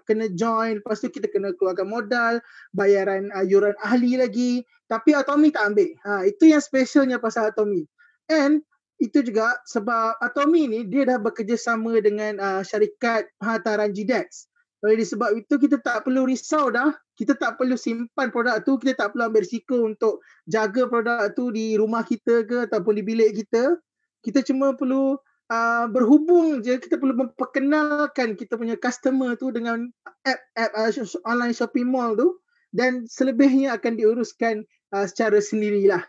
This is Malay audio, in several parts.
kena join, lepas tu kita kena keluarkan modal, bayaran yuran ahli lagi. Tapi Atomy tak ambil. Itu yang specialnya pasal Atomy. And itu juga sebab Atomy ni dia dah bekerjasama dengan syarikat hantaran GDEX. Oleh sebab itu kita tak perlu risau dah, kita tak perlu simpan produk tu, kita tak perlu ambil risiko untuk jaga produk tu di rumah kita ke ataupun di bilik kita. Kita cuma perlu berhubung je, kita perlu memperkenalkan kita punya customer tu dengan app online shopping mall tu, dan selebihnya akan diuruskan secara sendirilah.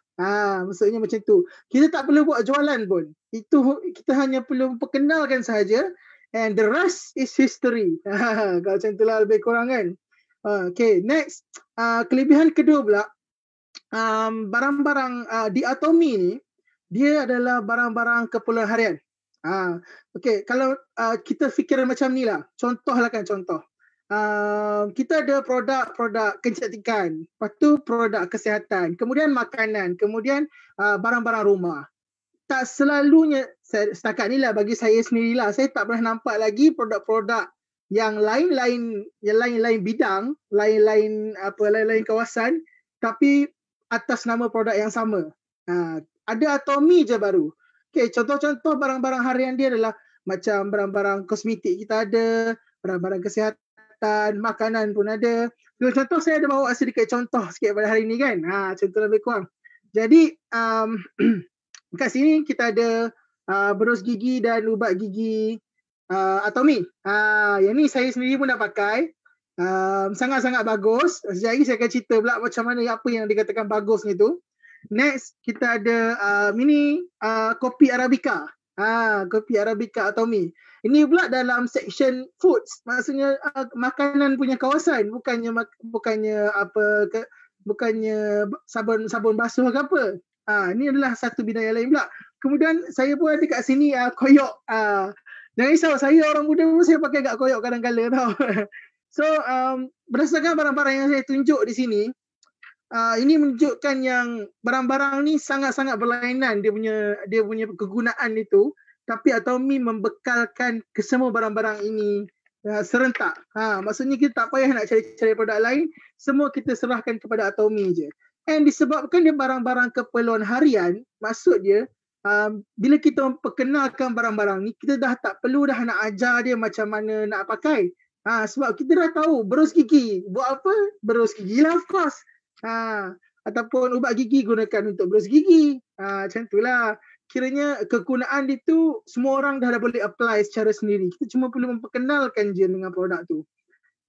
Maksudnya macam tu. Kita tak perlu buat jualan pun. Itu kita hanya perlu memperkenalkan sahaja. And the rest is history. Kalau macam itulah lebih kurang kan. Okay, next. Kelebihan kedua pula. Barang-barang di Atomy ni, dia adalah barang-barang keperluan harian. Okay, kalau kita fikiran macam ni lah. Contoh. Kita ada produk kecantikan. Lepas tu produk kesihatan. Kemudian makanan. Kemudian barang-barang rumah. Tak selalunya, setakat ni lah bagi saya sendirilah, saya tak pernah nampak lagi produk-produk yang lain-lain bidang, lain-lain kawasan, tapi atas nama produk yang sama. Ada Atomy je baru. Okay, contoh-contoh barang-barang harian dia adalah macam barang-barang kosmetik kita ada, barang-barang kesihatan, makanan pun ada. Contoh saya ada bawa sedikit contoh sikit pada hari ni kan. Contoh lebih kurang. Jadi kat sini kita ada berus gigi dan ubat gigi Atomy. Yang ni saya sendiri pun dah pakai. Sangat-sangat bagus. Sekejap lagi saya akan cerita pula macam mana, apa yang dikatakan bagusnya tu. Next, kita ada mini kopi Arabica. Kopi Arabica Atomy. Ini pula dalam section foods. Maksudnya makanan punya kawasan. Bukannya sabun basuh ke apa. Ini adalah satu bidang yang lain pula. Kemudian saya pun ada kat sini koyok. Jangan risau, saya orang muda pun saya pakai kat koyok kadang-kadang tau. So berdasarkan barang-barang yang saya tunjuk di sini, ini menunjukkan yang barang-barang ni sangat-sangat berlainan dia punya kegunaan itu. Tapi Atomy membekalkan kesemua barang-barang ini serentak. Maksudnya kita tak payah nak cari-cari produk lain, semua kita serahkan kepada Atomy je. And disebabkan dia barang-barang keperluan harian, maksud dia bila kita memperkenalkan barang-barang ni, kita dah tak perlu dah nak ajar dia macam mana nak pakai. Sebab kita dah tahu berus gigi. Buat apa? Berus gigi lah of course. Ataupun ubat gigi gunakan untuk berus gigi. Macam itulah. Kiranya kegunaan itu semua orang dah boleh apply secara sendiri. Kita cuma perlu memperkenalkan je dengan produk tu.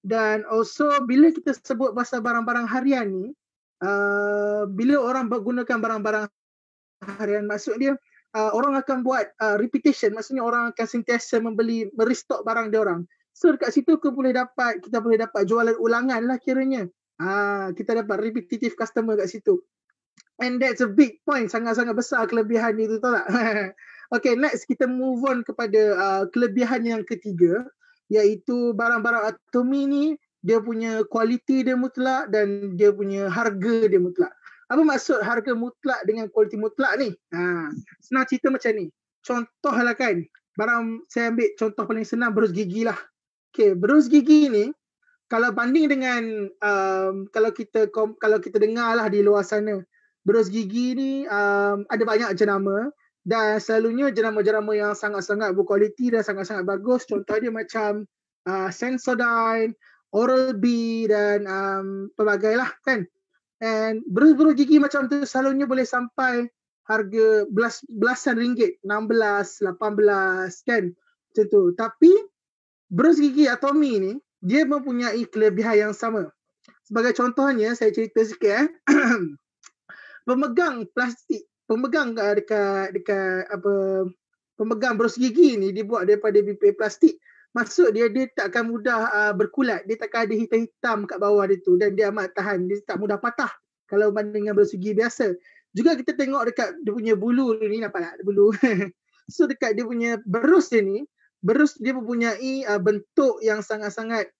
Dan also bila kita sebut pasal barang-barang harian ni, bila orang menggunakan barang-barang harian, maksud dia orang akan buat repetition, maksudnya orang akan sentiasa merestock barang dia orang. So dekat situ kita boleh dapat jualan ulangan lah kiranya. Kita dapat repetitive customer kat situ. And that's a big point, sangat-sangat besar kelebihan itu, tahu tak? Okay, next kita move on kepada kelebihan yang ketiga, iaitu barang-barang Atomy ni dia punya kualiti dia mutlak dan dia punya harga dia mutlak. Apa maksud harga mutlak dengan kualiti mutlak ni? Senang cerita macam ni. Contoh lah kan, saya ambil contoh paling senang, berus gigi lah. Okay, berus gigi ni kalau banding dengan kalau kita dengar lah di luar sana, berus gigi ni ada banyak jenama dan selalunya jenama-jenama yang sangat-sangat berkualiti dan sangat-sangat bagus. Contoh dia macam Sensodyne, Oral-B dan pelbagai lah kan. And berus-berus gigi macam tu selalunya boleh sampai harga belasan ringgit, 16, 18 kan. Macam tu. Tapi berus gigi Atomy ni dia mempunyai kelebihan yang sama. Sebagai contohnya saya cerita sikit pemegang plastik, pemegang pemegang berus gigi ni dibuat daripada BPA plastik. Maksud dia tak akan mudah berkulat, dia tak akan ada hitam-hitam kat bawah dia tu dan dia amat tahan, dia tak mudah patah kalau banding dengan berus gigi biasa. Juga kita tengok dekat dia punya bulu ni, nampak tak bulu? So dekat dia punya berus dia ni, berus dia mempunyai bentuk yang sangat-sangat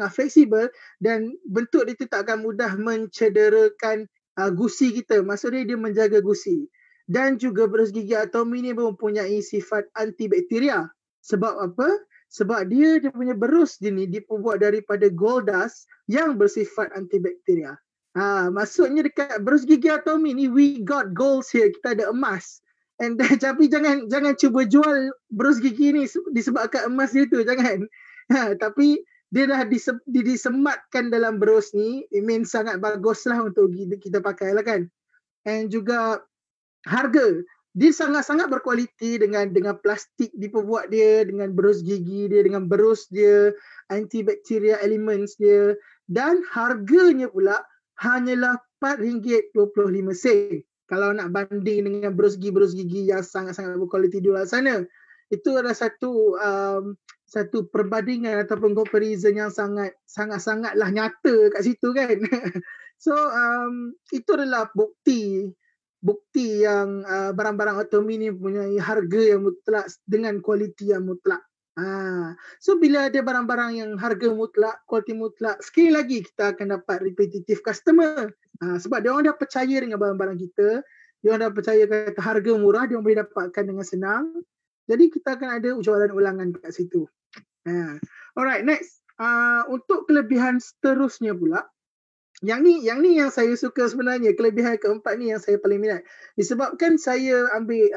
fleksibel dan bentuk dia tu tak akan mudah mencederakan gusi kita. Maksudnya dia menjaga gusi. Dan juga berus gigi Atomy ni mempunyai sifat antibakteria. Sebab apa? Sebab dia punya berus dia ni dibuat daripada gold dust yang bersifat antibakteria. Maksudnya dekat berus gigi Atomy ni, we got gold here, kita ada emas. And then, tapi jangan cuba jual berus gigi ni disebabkan emas dia tu, jangan. Tapi dia dah disematkan dalam berus ni, it means sangat bagus lah untuk kita pakai lah kan. And juga harga, dia sangat-sangat berkualiti dengan plastik diperbuat dia, dengan berus gigi dia, dengan berus dia, antibacteria elements dia, dan harganya pula hanyalah RM4.25. Kalau nak banding dengan berus gigi yang sangat-sangat berkualiti di luar sana. Itu adalah satu perbandingan ataupun comparison yang sangat-sangatlah nyata kat situ kan. So itu adalah bukti yang barang-barang Atomy ni mempunyai harga yang mutlak dengan kualiti yang mutlak. So bila ada barang-barang yang harga mutlak, kualiti mutlak, sekali lagi kita akan dapat repetitive customer. Sebab dia orang dah percaya dengan barang-barang kita, dia orang dah percaya kata harga murah, dia orang boleh dapatkan dengan senang. Jadi kita akan ada jualan ulangan kat situ. Alright, next. Untuk kelebihan seterusnya pula, yang ni yang saya suka sebenarnya, kelebihan keempat ni yang saya paling minat. Disebabkan saya ambil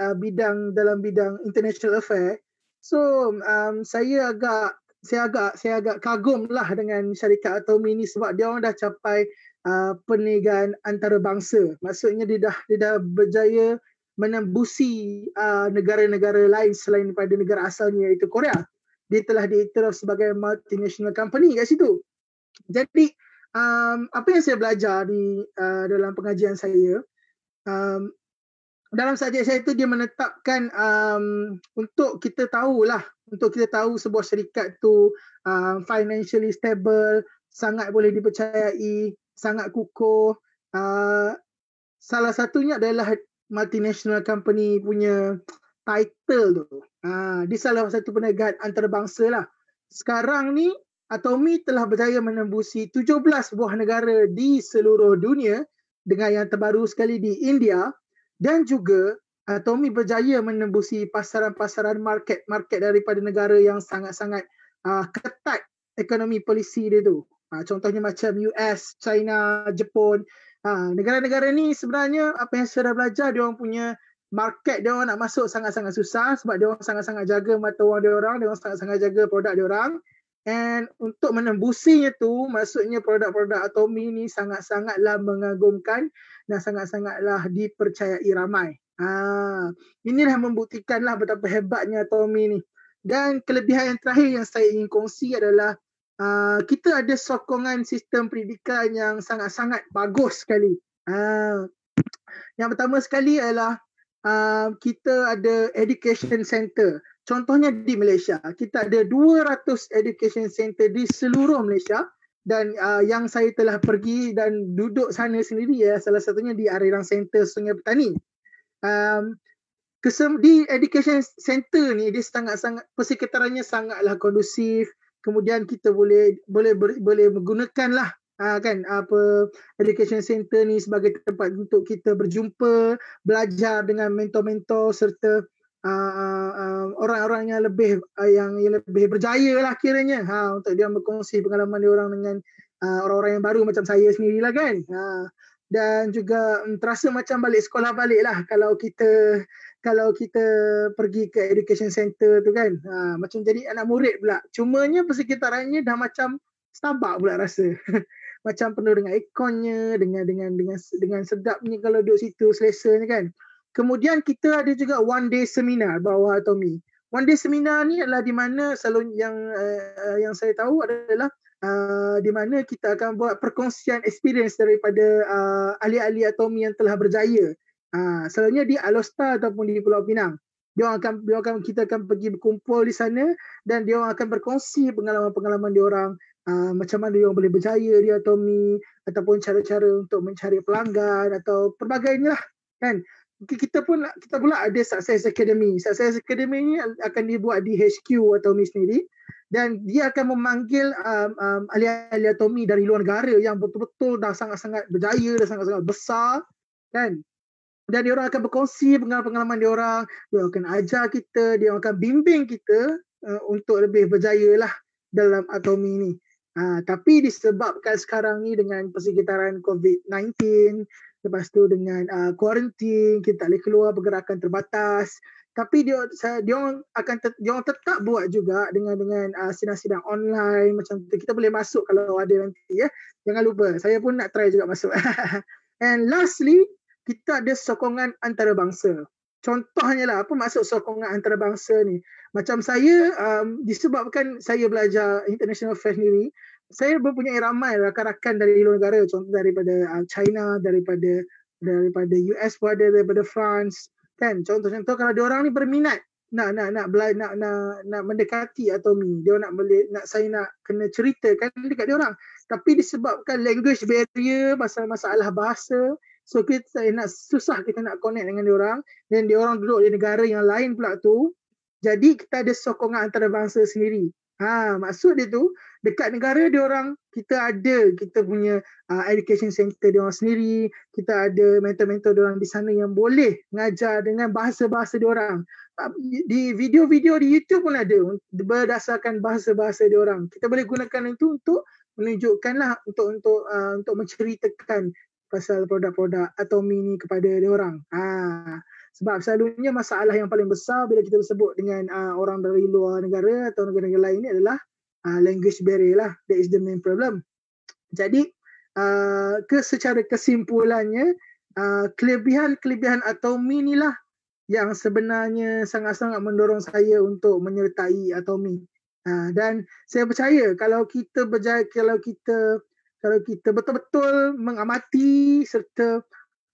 dalam bidang international affair, so saya agak kagum lah dengan syarikat Atomy ni sebab dia orang dah capai perniagaan antarabangsa. Maksudnya dia dah berjaya menembusi negara-negara lain selain daripada negara asalnya iaitu Korea. Dia telah diiktiraf sebagai multinational company kat situ. Jadi apa yang saya belajar dalam pengajian saya, dalam subjek saya itu dia menetapkan untuk kita tahu sebuah syarikat tu financially stable, sangat boleh dipercayai, sangat kukuh. Salah satunya adalah multinational company punya title tu. Dia salah satu perniagaan antarabangsa lah. Sekarang ni Atomy telah berjaya menembusi 17 buah negara di seluruh dunia, dengan yang terbaru sekali di India, dan juga Atomy berjaya menembusi pasaran-pasaran market daripada negara yang sangat-sangat ketat ekonomi polisi dia tu. Contohnya macam US, China, Jepun. Negara-negara ni sebenarnya apa yang saya dah belajar, dia orang punya market dia orang nak masuk sangat-sangat susah sebab dia orang sangat-sangat jaga mata wang dia orang sangat-sangat jaga produk dia orang. And untuk menembusinya tu, maksudnya produk-produk Atomy ni sangat-sangatlah mengagumkan dan sangat-sangatlah dipercayai ramai. Inilah membuktikanlah betapa hebatnya Atomy ni. Dan kelebihan yang terakhir yang saya ingin kongsi adalah kita ada sokongan sistem pendidikan yang sangat-sangat bagus sekali. Yang pertama sekali adalah kita ada education center. Contohnya di Malaysia, kita ada 200 education center di seluruh Malaysia, dan yang saya telah pergi dan duduk sana sendiri ya, salah satunya di Arirang Center Sungai Petani. Di education center ni dia sangat-sangat, persekitarannya sangatlah kondusif. Kemudian kita boleh menggunakanlah education center ni sebagai tempat untuk kita berjumpa, belajar dengan mentor-mentor serta orang-orang yang lebih berjaya lah kiranya, untuk dia berkongsi pengalaman dia orang dengan orang-orang yang baru macam saya sendirilah kan. Dan juga terasa macam balik sekolah balik lah kalau kita pergi ke education center tu kan. Macam jadi anak murid pula. Cumanya persekitarannya dah macam Starbucks pula rasa. Macam penuh dengan airconnya, dengan sedapnya kalau duduk situ, selesanya kan. Kemudian kita ada juga one day seminar bawah Atomy. One day seminar ni adalah di mana selalu yang saya tahu adalah di mana kita akan buat perkongsian experience daripada ahli-ahli Atomy yang telah berjaya. Selalunya di Alor ataupun di Pulau Pinang. Kita akan pergi berkumpul di sana dan dia orang akan berkongsi pengalaman-pengalaman dia orang, macam mana dia orang boleh berjaya di Atomy ataupun cara-cara untuk mencari pelanggan atau pelbagainya lah kan. Kita pula ada Success Academy. Success Academy ni akan dibuat di HQ Atomy sendiri, dan dia akan memanggil ahli-ahli Atomy dari luar negara yang betul-betul dah sangat-sangat berjaya, dah sangat-sangat besar kan. Dan dia orang akan berkongsi pengalaman dia orang akan ajar kita, dia orang akan bimbing kita untuk lebih berjaya lah dalam Atomi ni. Tapi disebabkan sekarang ni dengan persekitaran COVID-19, lepas tu dengan quarantine, kita tak boleh keluar, pergerakan terbatas. Tapi dia orang tetap buat juga dengan sidang-sidang online macam tu. Kita boleh masuk kalau ada nanti ya. Jangan lupa, saya pun nak try juga masuk. And lastly, kita ada sokongan antarabangsa. Contohnya lah, apa maksud sokongan antarabangsa ni? Macam saya, disebabkan saya belajar international affairs sendiri, saya mempunyai ramai rakan-rakan dari luar negara, contoh daripada China, daripada US pun ada, daripada France, kan? Contoh-contoh kalau diorang ni berminat nak mendekati Atomi, dia nak saya nak kena ceritakan dekat diorang. Tapi disebabkan language barrier, masalah bahasa, so kita susah kita nak connect dengan diorang, dan diorang duduk di negara yang lain pula tu. Jadi kita ada sokongan antarabangsa sendiri. Maksud dia tu, dekat negara diorang, kita punya education center diorang sendiri, kita ada mentor-mentor diorang di sana yang boleh mengajar dengan bahasa-bahasa diorang. Di video-video di YouTube pun ada berdasarkan bahasa-bahasa diorang. Kita boleh gunakan itu untuk menunjukkanlah, untuk menceritakan pasal produk-produk Atomi ni kepada diorang. Sebab selalunya masalah yang paling besar bila kita bersebut dengan orang dari luar negara atau negara-negara lain ni adalah language barrier lah. That is the main problem. Jadi secara kesimpulannya, kelebihan Atomi ni lah yang sebenarnya sangat-sangat mendorong saya untuk menyertai Atomi. Dan saya percaya kalau kita betul-betul mengamati serta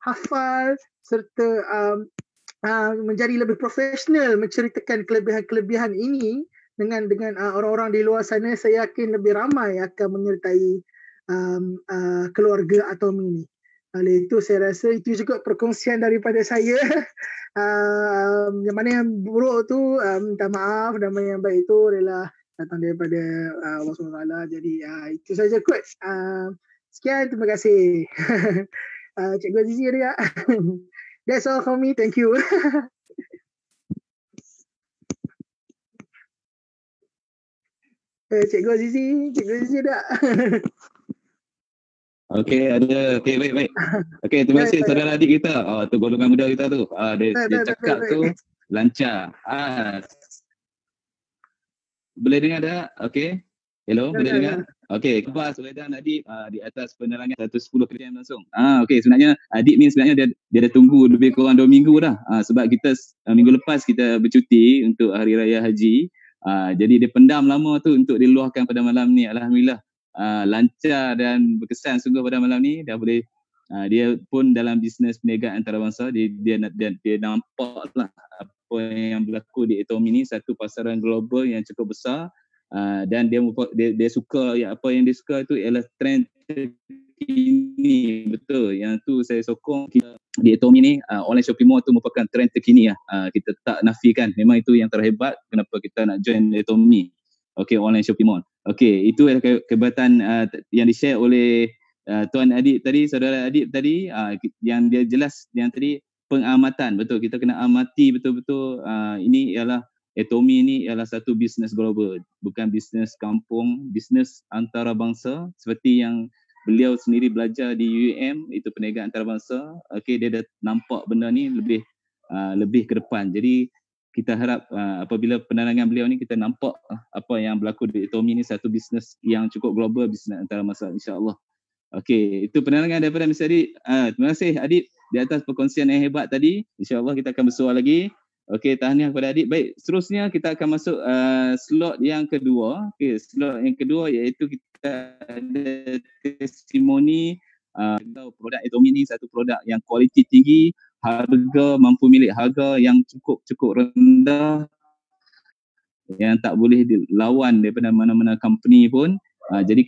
hafal serta menjadi lebih profesional menceritakan kelebihan-kelebihan ini dengan orang-orang di luar sana, saya yakin lebih ramai akan menyertai keluarga Atomi ini. Oleh itu saya rasa itu juga perkongsian daripada saya. Yang mana yang buruk tu minta maaf, dan yang baik itu adalah datang daripada Allah SWT. Jadi itu saja kot. Sekian, terima kasih. Cikgu Azizi ada tak? That's all for me. Thank you. Cikgu Azizi ada tak? Okey, ada. Okey, baik. Okey, terima kasih saudara adik kita. Tu golongan muda kita tu. Dia cakap tu lancar. Boleh dengar tak? Okey. Hello, boleh dengar? Okey, khabar saudara dan adik di atas penerangan 110 km langsung. Okey, sebenarnya adik ni sebenarnya dia dah tunggu lebih kurang 2 minggu dah. Sebab kita minggu lepas kita bercuti untuk Hari Raya Haji. Jadi dia pendam lama tu untuk diluahkan pada malam ni. Alhamdulillah lancar dan berkesan sungguh pada malam ni. Dah boleh dia pun dalam bisnes perniagaan antarabangsa, dia nampak lah apa yang berlaku di Atomi ni, satu pasaran global yang cukup besar. Dan dia suka apa yang dia suka tu ialah trend terkini. Betul, yang tu saya sokong kita di Atomi ni. Online shopping mall tu merupakan trend terkini lah. Kita tak nafikan, memang itu yang terhebat kenapa kita nak join Atomi. Okey, online shopping mall. Okey, itu adalah kehebatan yang di-share oleh tuan adik tadi, saudara adik tadi, yang dia jelas yang tadi pengamatan. Betul, kita kena amati betul-betul. Ini ialah Atomi ini ialah satu bisnes global, bukan bisnes kampung, bisnes antarabangsa seperti yang beliau sendiri belajar di UM, itu perniagaan antarabangsa. Okey, dia dah nampak benda ni lebih ke depan. Jadi kita harap apabila penerangan beliau ni kita nampak apa yang berlaku di Atomi ni satu bisnes yang cukup global, bisnes antarabangsa, insya-Allah. Okey, itu penerangan daripada Mr. Adib. Terima kasih Adib di atas perkongsian yang hebat tadi. InsyaAllah kita akan bersuara lagi. Okey, tahniah kepada Adib. Baik, seterusnya kita akan masuk slot yang kedua. Okey, slot yang kedua iaitu kita ada testimoni produk Atomi ni satu produk yang kualiti tinggi, harga mampu milik harga yang cukup rendah, yang tak boleh dilawan daripada mana-mana company pun. Jadi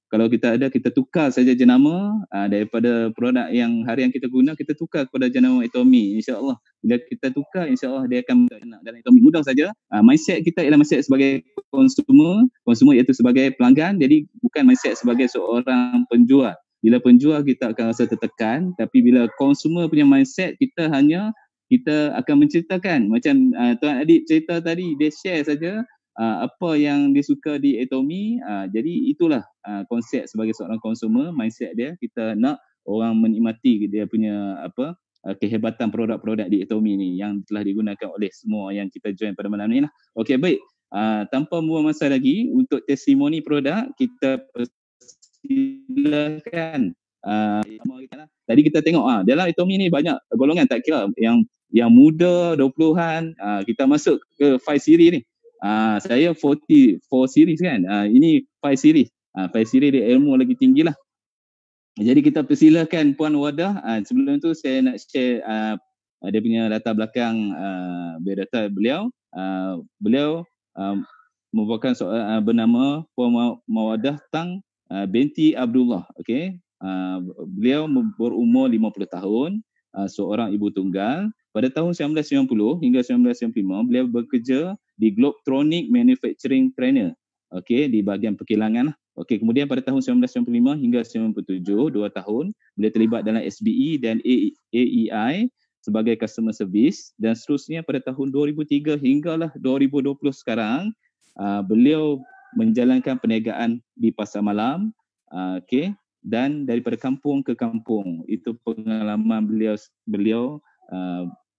kalau kita ada, kita tukar saja jenama daripada produk yang harian kita guna, kita tukar kepada jenama Atomi, insya-Allah. Bila kita tukar, insya-Allah dia akan dalam Atomi. Mudah saja. Mindset kita ialah mindset sebagai konsumer iaitu sebagai pelanggan. Jadi bukan mindset sebagai seorang penjual. Bila penjual kita akan rasa tertekan, tapi bila konsumer punya mindset, kita akan menceritakan macam Tuan Adib cerita tadi, dia share saja apa yang disuka di Atomy. Jadi itulah konsep sebagai seorang consumer, mindset dia, kita nak orang menikmati dia punya kehebatan produk-produk di Atomy ni yang telah digunakan oleh semua yang kita join pada malam ni lah. Okey, baik. Tanpa membuang masa lagi, untuk testimoni produk kita persilakan. Tadi kita tengok dalam Atomy ni banyak golongan, tak kira yang muda 20-an, kita masuk ke 5 series ni. Saya 4 series kan. Ini 5 series. 5 series dia ilmu lagi tinggi lah. Jadi kita persilakan Puan Wardah. Sebelum tu saya nak share dia punya latar belakang biodata beliau. Beliau merupakan seorang bernama Puan Wardah Tang binti Abdullah. Okey. Beliau berumur 50 tahun, seorang ibu tunggal. Pada tahun 1990 hingga 1995 beliau bekerja di Globetronic Manufacturing Trainer. Okey, di bahagian perkilangan. Okey, kemudian pada tahun 1995 hingga 97, 2 tahun, beliau terlibat dalam SBE dan AEI sebagai customer service, dan seterusnya pada tahun 2003 hinggalah 2020 sekarang, beliau menjalankan perniagaan di pasar malam, okey, dan daripada kampung ke kampung. Itu pengalaman beliau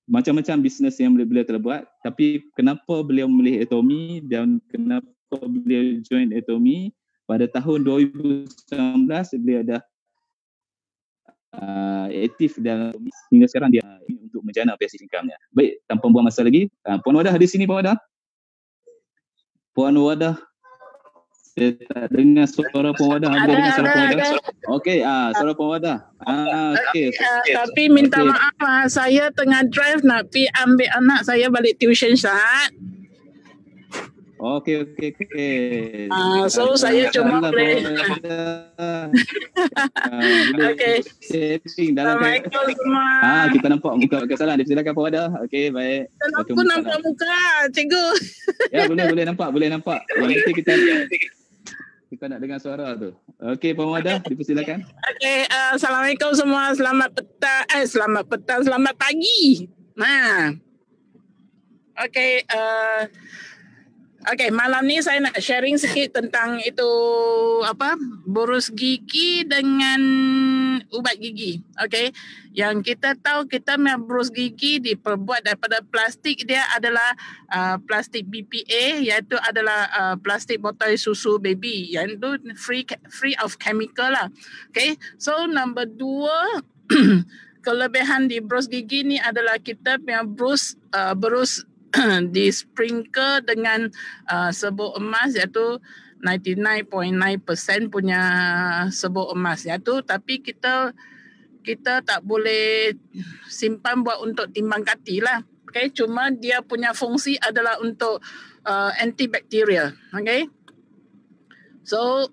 macam-macam bisnes yang beliau telah buat. Tapi kenapa beliau memilih Atomy dan kenapa beliau join Atomy? Pada tahun 2019 beliau dah aktif dalam hingga sekarang dia untuk menjana passive income-nya. Baik, tanpa buang masa lagi, Puan Wardah di sini, Puan Wardah. Puan Wardah, saya tak dengar suara Puan Wardah. Ada. Okey, suara Puan Wardah. Okey. Tapi minta maaf, saya tengah drive nak pergi ambil anak saya balik tuition start. Okey. So saya cuma boleh. Okey. Assalamualaikum semua. Kita nampak muka kesalahan. Silakan Puan Wardah. Okey, baik. Aku nampak muka, cikgu. Ya, boleh nampak. Yang penting kita nak dengar suara tu. Okey, Puan Wardah, dipersilakan. Okey, Assalamualaikum semua. Selamat petang, selamat pagi. Okey, malam ni saya nak sharing sikit tentang itu boros gigi dengan ubat gigi. Okey, yang kita tahu kita boros gigi diperbuat daripada plastik, dia adalah plastik BPA, iaitu adalah plastik botol susu baby, yang itu free of chemical lah. Okey, so number 2 kelebihan di boros gigi ni adalah kita punya boros di sprinkle dengan serbuk emas, iaitu 99.9% punya serbuk emas, iaitu tapi kita tak boleh simpan buat untuk timbang kati lah. Okay, cuma dia punya fungsi adalah untuk antibakterial. Okay, so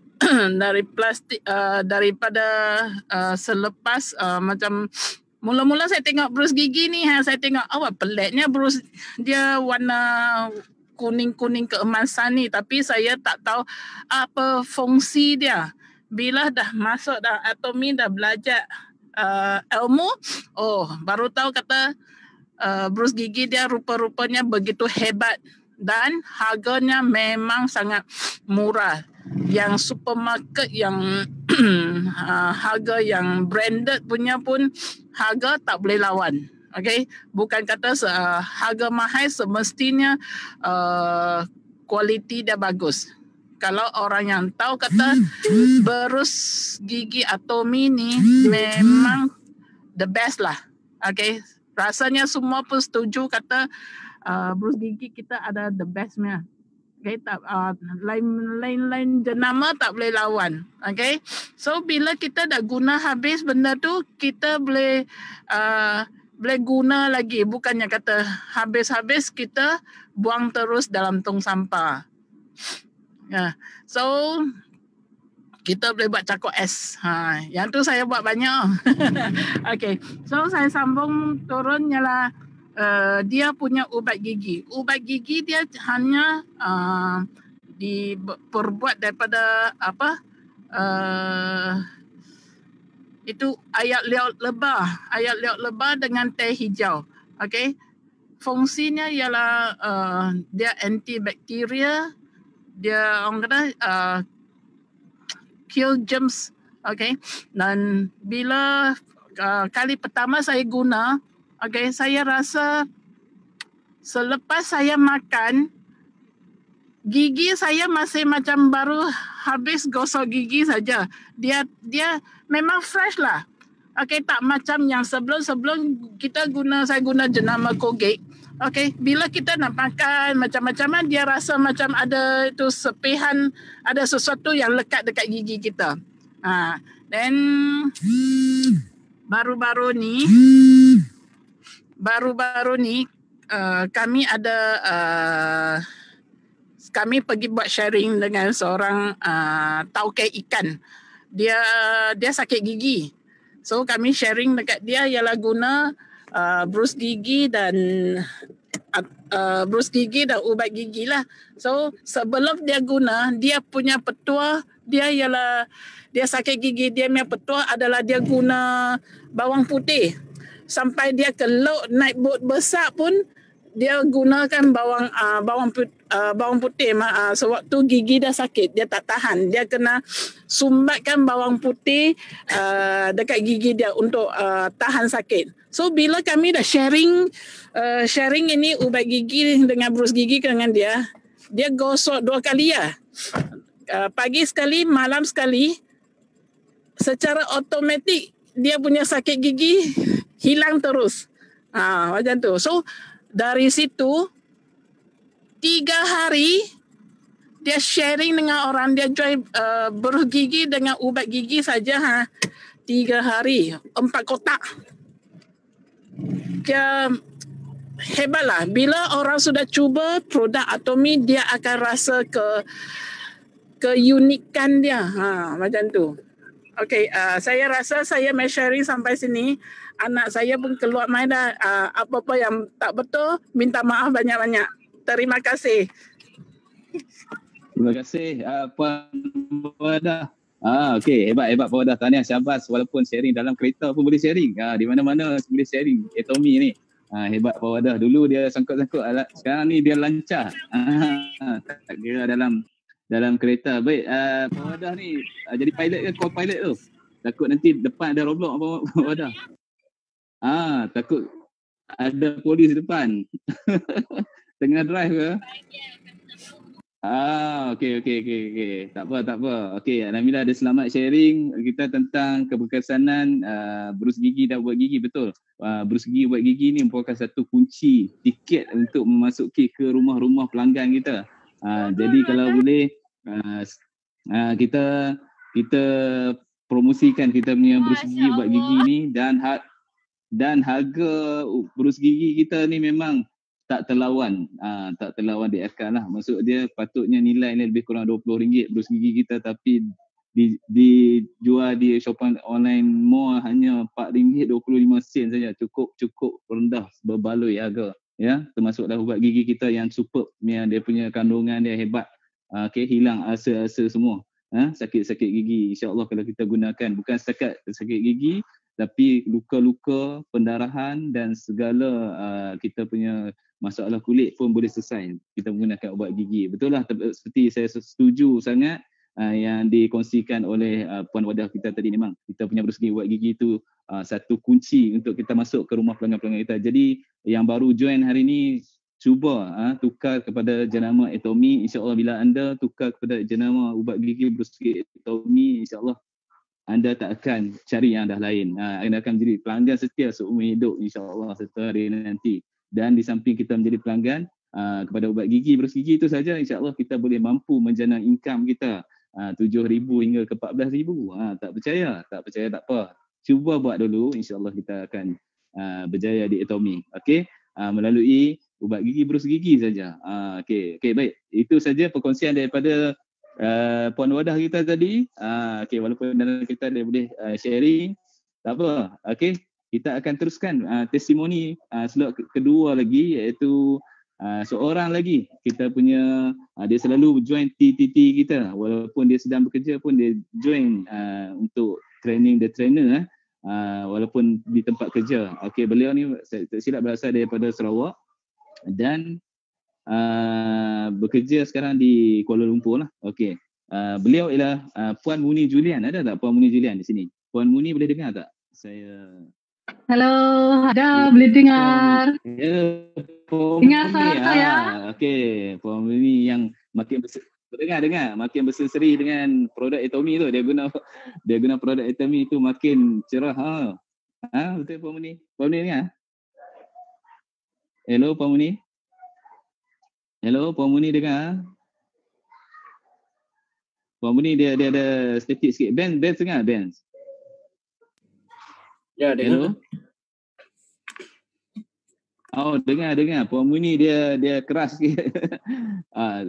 dari plastik daripada selepas macam mula-mula saya tengok boros gigi ni, saya tengok peliknya boros dia warna kuning-kuning keemasan ni, tapi saya tak tahu apa fungsi dia. Bila dah masuk Atomy, dah belajar ilmu, baru tahu kata boros gigi dia rupa-rupanya begitu hebat dan harganya memang sangat murah. Yang supermarket yang harga yang branded punya pun harga tak boleh lawan. Okay, bukan kata harga mahal, semestinya kualiti dia bagus. Kalau orang yang tahu kata boros gigi Atomy ni memang the best lah. Okay, rasanya semua pun setuju kata boros gigi kita ada the bestnya. Okay, tak lain jenama tak boleh lawan. Okay, so bila kita dah guna habis benda tu, kita boleh guna lagi, bukannya kata habis-habis kita buang terus dalam tong sampah. So kita boleh buat cakok es. Yang tu saya buat banyak. Okay, so saya sambung turun ialah dia punya ubat gigi. Ubat gigi dia hanya diperbuat daripada itu ayak liok lebah dengan teh hijau. Okey. Fungsinya ialah dia antibakteria dia orang kata kill germs. Okay, dan bila kali pertama saya guna, okay, saya rasa selepas saya makan, gigi saya masih macam baru habis gosok gigi saja. Dia memang fresh lah. Okay, tak macam yang sebelum saya guna jenama Colgate. Okay, bila kita nak makan macam-macam, dia rasa macam ada itu sepihan, ada sesuatu yang lekat dekat gigi kita. Then baru-baru ni kami ada kami pergi buat sharing dengan seorang tauke ikan. Dia sakit gigi. So kami sharing dekat dia ialah guna brus gigi dan ubat gigi lah. So sebelum dia guna, dia punya petua dia ialah dia sakit gigi, dia punya petua adalah dia guna bawang putih. Sampai dia ke laut naik bot besar pun dia gunakan bawang putih. Sewaktu gigi dah sakit, dia tak tahan, dia kena sumbatkan bawang putih dekat gigi dia untuk tahan sakit. So bila kami dah sharing ini ubat gigi dengan brus gigi dengan dia gosok 2 kali ya. Pagi sekali, malam sekali, secara automatik dia punya sakit gigi hilang terus. Macam tu. So dari situ 3 hari dia sharing dengan orang, dia jual brus gigi dengan ubat gigi saja 3 hari 4 kotak. Dia hebatlah. Bila orang sudah cuba produk Atomy, dia akan rasa keunikan dia. Macam tu. Okay, saya rasa saya may sharing sampai sini. Anak saya pun keluar main dah. Apa-apa yang tak betul, minta maaf banyak-banyak. Terima kasih. Terima kasih Puan Wadah. Okey, hebat Puan Wadah. Tahniah, syabas. Walaupun sharing dalam kereta pun boleh sharing. Di mana-mana boleh sharing Atomy ni. Hebat Puan Wadah. Dulu dia sangkut-sangkut, sekarang ni dia lancar. Tak kira dalam kereta. Baik, Puan Wadah ni jadi pilot ke co-pilot tu? Takut nanti depan ada roadblock Puan Wadah. Takut ada polis depan. Tengah drive ke? Okey. Tak apa. Okey, alhamdulillah ada selamat sharing kita tentang keberkesanan brus gigi dan ubat gigi. Betul. Brus gigi, ubat gigi ni merupakan satu kunci tiket untuk memasuki ke rumah-rumah pelanggan kita. Jadi kalau boleh kita promosikan kita punya brus gigi, ubat gigi ni, dan harga brus gigi kita ni memang tak terlawan di FK lah. Maksud dia patutnya nilai ni lebih kurang RM20 brus gigi kita, tapi dijual di shopper online mall hanya RM4.25 saja. Cukup rendah, berbaloi harga. Ya, termasuklah ubat gigi kita yang superb, yang dia punya kandungan dia hebat. Hilang asa-asa semua. Sakit-sakit gigi, insya-Allah kalau kita gunakan, bukan setakat sakit gigi, tapi luka-luka, pendarahan dan segala kita punya masalah kulit pun boleh selesai kita menggunakan ubat gigi. Betul lah, seperti saya setuju sangat yang dikongsikan oleh Puan Wadah kita tadi. Memang kita punya brus gigi, ubat gigi itu satu kunci untuk kita masuk ke rumah pelanggan-pelanggan kita. Jadi yang baru join hari ni, cuba tukar kepada jenama Atomy. InsyaAllah bila anda tukar kepada jenama ubat gigi brus gigi Atomy, insyaAllah anda tak akan cari yang dah lain. Anda akan menjadi pelanggan setia seumur hidup, insyaAllah, satu hari nanti. Dan di samping kita menjadi pelanggan kepada ubat gigi, brus gigi itu saja, insyaAllah kita boleh mampu menjana income kita RM7,000 hingga ke RM14,000. Tak percaya tak apa. Cuba buat dulu, insyaAllah kita akan berjaya di Atomy. Okey, melalui ubat gigi, brus gigi saja. Okey, baik. Itu saja perkongsian daripada Puan Wadah kita tadi. Okey, walaupun dalam kita dia boleh sharing, tak apa. Okey, kita akan teruskan testimoni slot kedua lagi, iaitu seorang lagi kita punya dia selalu join TTT kita, walaupun dia sedang bekerja pun dia join untuk training the trainer walaupun di tempat kerja. Okey, beliau ni tak silap berasal daripada Sarawak dan bekerja sekarang di Kuala Lumpur lah. Okey. Beliau ialah Puan Muni Julian. Ada tak Puan Muni Julian di sini? Puan Muni boleh dengar tak? Saya Halo, ada boleh dengar. Ya, Puan Dengar Muni. suara saya? Okey, Puan Muni yang makin dengar makin berseri dengan produk Atomy tu. Dia guna produk Atomy tu makin cerah. Betul Puan Muni? Puan Muni dengar? Hello Puan Muni? Hello Puan Muni dengar? Puan Muni dia ada static sikit. Ben dengar Ben? Ya, dengar. Hello? Dengar. Puan Muni dia keras sikit.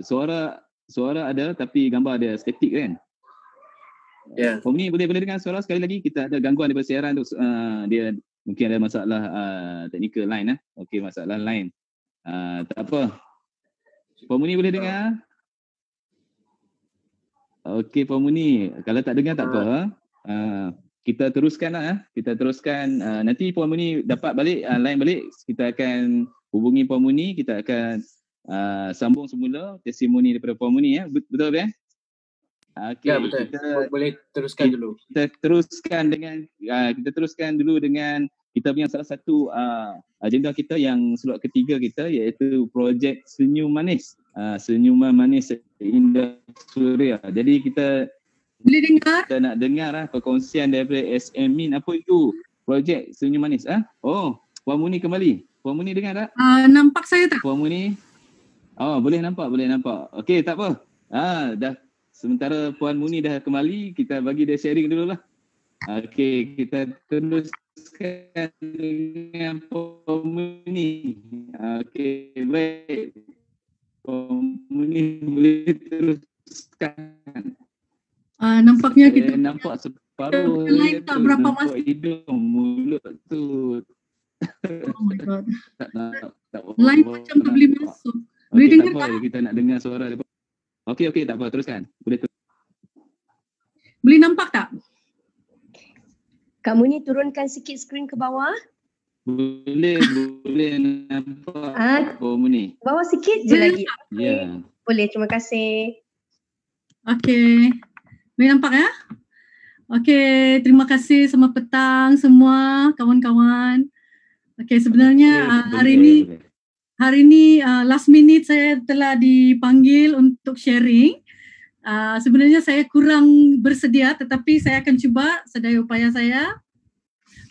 Suara ada tapi gambar dia static kan? Ya. Puan Muni boleh dengar suara sekali lagi? Kita ada gangguan daripada siaran tu. Dia mungkin ada masalah technical line. Okey, masalah line. Tak apa. Puan Muni boleh dengar? Okey Puan Muni, kalau tak dengar tak apa. Kita teruskan lah. Kita teruskan. Nanti Puan Muni dapat balik line balik, kita akan hubungi Puan Muni. Kita akan sambung semula testimoni daripada Puan Muni. Betul kan? Okay, ya betul. Boleh teruskan dulu. Kita teruskan dulu dengan kita punya salah satu agenda kita yang slot ketiga kita, iaitu projek Senyum Manis. Senyuman Manis Indah Suria. Jadi kita boleh dengar? Kita nak dengar perkongsian daripada SM Min. Apa itu projek Senyum Manis? Oh, Puan Muni kembali. Puan Muni dengar tak? Nampak saya tak? Puan Muni? Oh, boleh nampak. Okey, tak apa. Dah sementara Puan Muni dah kembali, kita bagi dia sharing dululah. Okey, kita teruskan dengan Puan Muni. Okey, baik. Puan Muni boleh teruskan. Nampaknya kita nampak separuh line tak berapa nampak hidung, mulut tu. Oh my god. Tak Line macam tak boleh masuk. Boleh dengar tak? Kita nak dengar suara dia. Okey, tak apa, teruskan. Boleh nampak tak? Kamu ni turunkan sikit skrin ke bawah. Boleh nampak kamu ni. Bawah sikit je lagi. Ya. Boleh, terima kasih. Okey. Boleh nampak ya? Okey, terima kasih selamat petang semua kawan-kawan. Okey, sebenarnya hari ini last minute saya telah dipanggil untuk sharing. Sebenarnya saya kurang bersedia, tetapi saya akan cuba sedaya upaya saya.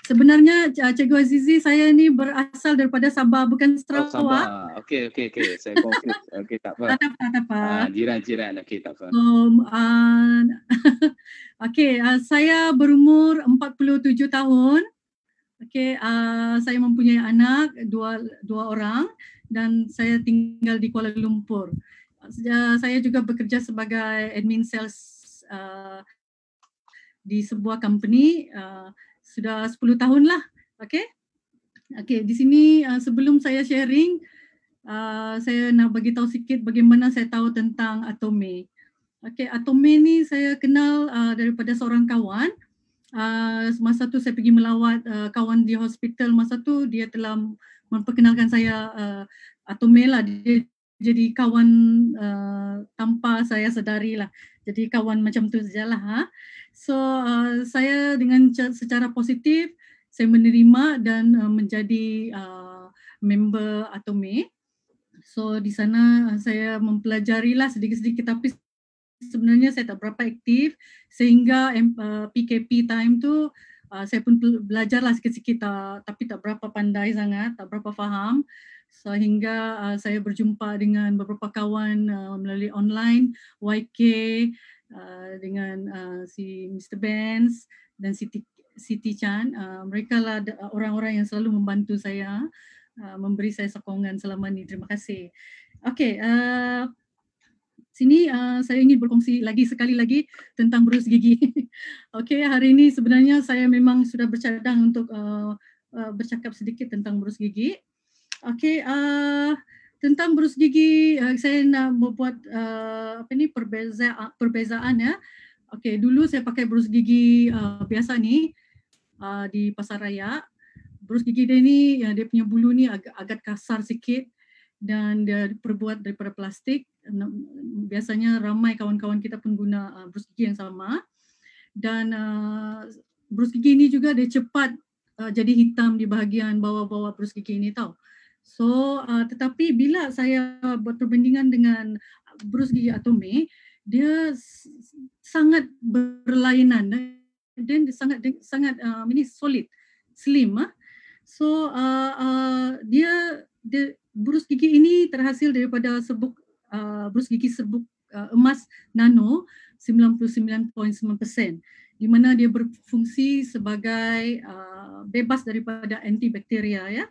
Sebenarnya Cikgu Azizi, saya ni berasal daripada Sabah, bukan Sarawak. Sabah. Okey. Saya confuse. Okey, tak apa. Tak apa. Jiran. Okey, tak apa. Okey, saya berumur 47 tahun. Okey, saya mempunyai anak dua orang dan saya tinggal di Kuala Lumpur. Saya juga bekerja sebagai admin sales di sebuah company. Sudah 10 tahun lah. Okey, di sini sebelum saya sharing, saya nak bagi tahu sikit bagaimana saya tahu tentang Atomy. Okey, Atomy ni saya kenal daripada seorang kawan. Masa tu saya pergi melawat kawan di hospital. Masa tu dia telah memperkenalkan saya Atomy lah. Dia jadi kawan tanpa saya sedari lah. Jadi kawan macam tu sajalah. So saya dengan secara positif saya menerima dan menjadi member Atomy. So di sana saya mempelajarilah sedikit-sedikit, tapi sebenarnya saya tak berapa aktif sehingga PKP time tu saya pun belajarlah sikit-sikit tapi tak berapa pandai sangat, tak berapa faham. Sehingga saya berjumpa dengan beberapa kawan melalui online, YK, dengan si Mr. Benz dan Siti Chan. Mereka lah orang-orang yang selalu membantu saya, memberi saya sokongan selama ni. Terima kasih. Okey, sini saya ingin berkongsi sekali lagi tentang berus gigi. Okey, hari ini sebenarnya saya memang sudah bercadang untuk bercakap sedikit tentang berus gigi. Okey, tentang berus gigi saya nak membuat perbezaan ya. Okey, dulu saya pakai berus gigi biasa ni di pasar raya. Berus gigi dia ni, dia punya bulu ni agak kasar sikit. dan dia terbuat daripada plastik. Biasanya ramai kawan-kawan kita pun guna brus gigi yang sama, dan brus gigi ini juga dia cepat jadi hitam di bahagian bawah-bawah brus gigi ini tau. So tetapi bila saya buat perbandingan dengan brus gigi Atome, dia sangat berlainan dan sangat ini solid, slim. So dia brus gigi ini terhasil daripada serbuk brus gigi serbuk emas nano 99.9%, di mana dia berfungsi sebagai bebas daripada antibakteria ya.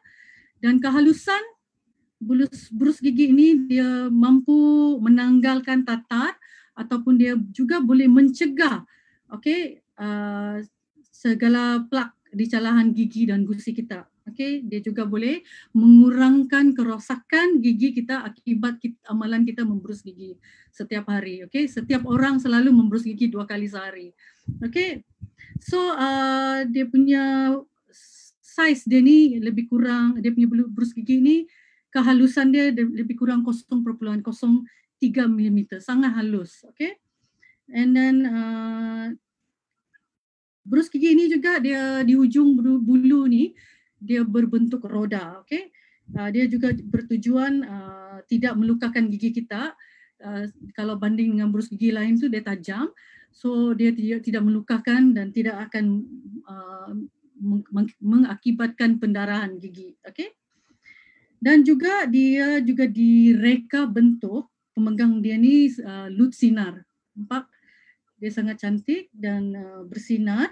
Dan kehalusan brus gigi ini dia mampu menanggalkan tatar ataupun dia juga boleh mencegah segala plak di calahan gigi dan gusi kita. Dia juga boleh mengurangkan kerosakan gigi kita akibat amalan kita membrus gigi setiap hari. Setiap orang selalu membrus gigi 2 kali sehari. So dia punya size dia ni lebih kurang, dia punya brus gigi ni kehalusan dia lebih kurang 0.03 mm, sangat halus. And then brus gigi ini juga dia di hujung bulu ni dia berbentuk roda. Dia juga bertujuan tidak melukakan gigi kita. Kalau banding dengan brus gigi lain tu dia tajam, so dia tidak melukakan dan tidak akan mengakibatkan pendarahan gigi. Dan juga dia juga direka bentuk pemegang dia ni lut sinar. Nampak? Dia sangat cantik dan bersinar,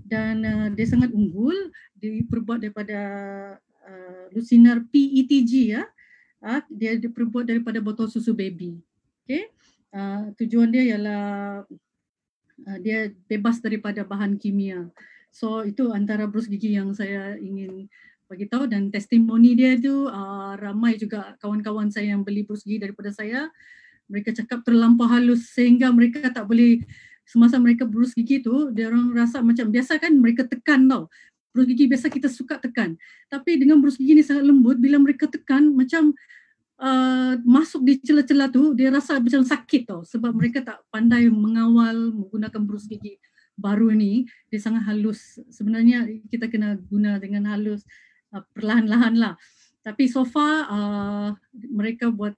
dan dia sangat unggul. Dia diperbuat daripada lut sinar PETG ya. Dia diperbuat daripada botol susu baby. Tujuan dia ialah dia bebas daripada bahan kimia. So itu antara brus gigi yang saya ingin bagi tahu, dan testimoni dia tu ramai juga kawan-kawan saya yang beli brus gigi daripada saya. Mereka cakap terlampau halus sehingga mereka tak boleh, semasa mereka brus gigi tu, dia orang rasa macam biasa kan mereka tekan tau. Brus gigi biasa kita suka tekan. Tapi dengan brus gigi ni sangat lembut, bila mereka tekan macam masuk di celah-celah tu, dia rasa macam sakit tau. Sebab mereka tak pandai mengawal menggunakan brus gigi baru ni, dia sangat halus. Sebenarnya kita kena guna dengan halus, perlahan-lahan lah. Tapi so far mereka buat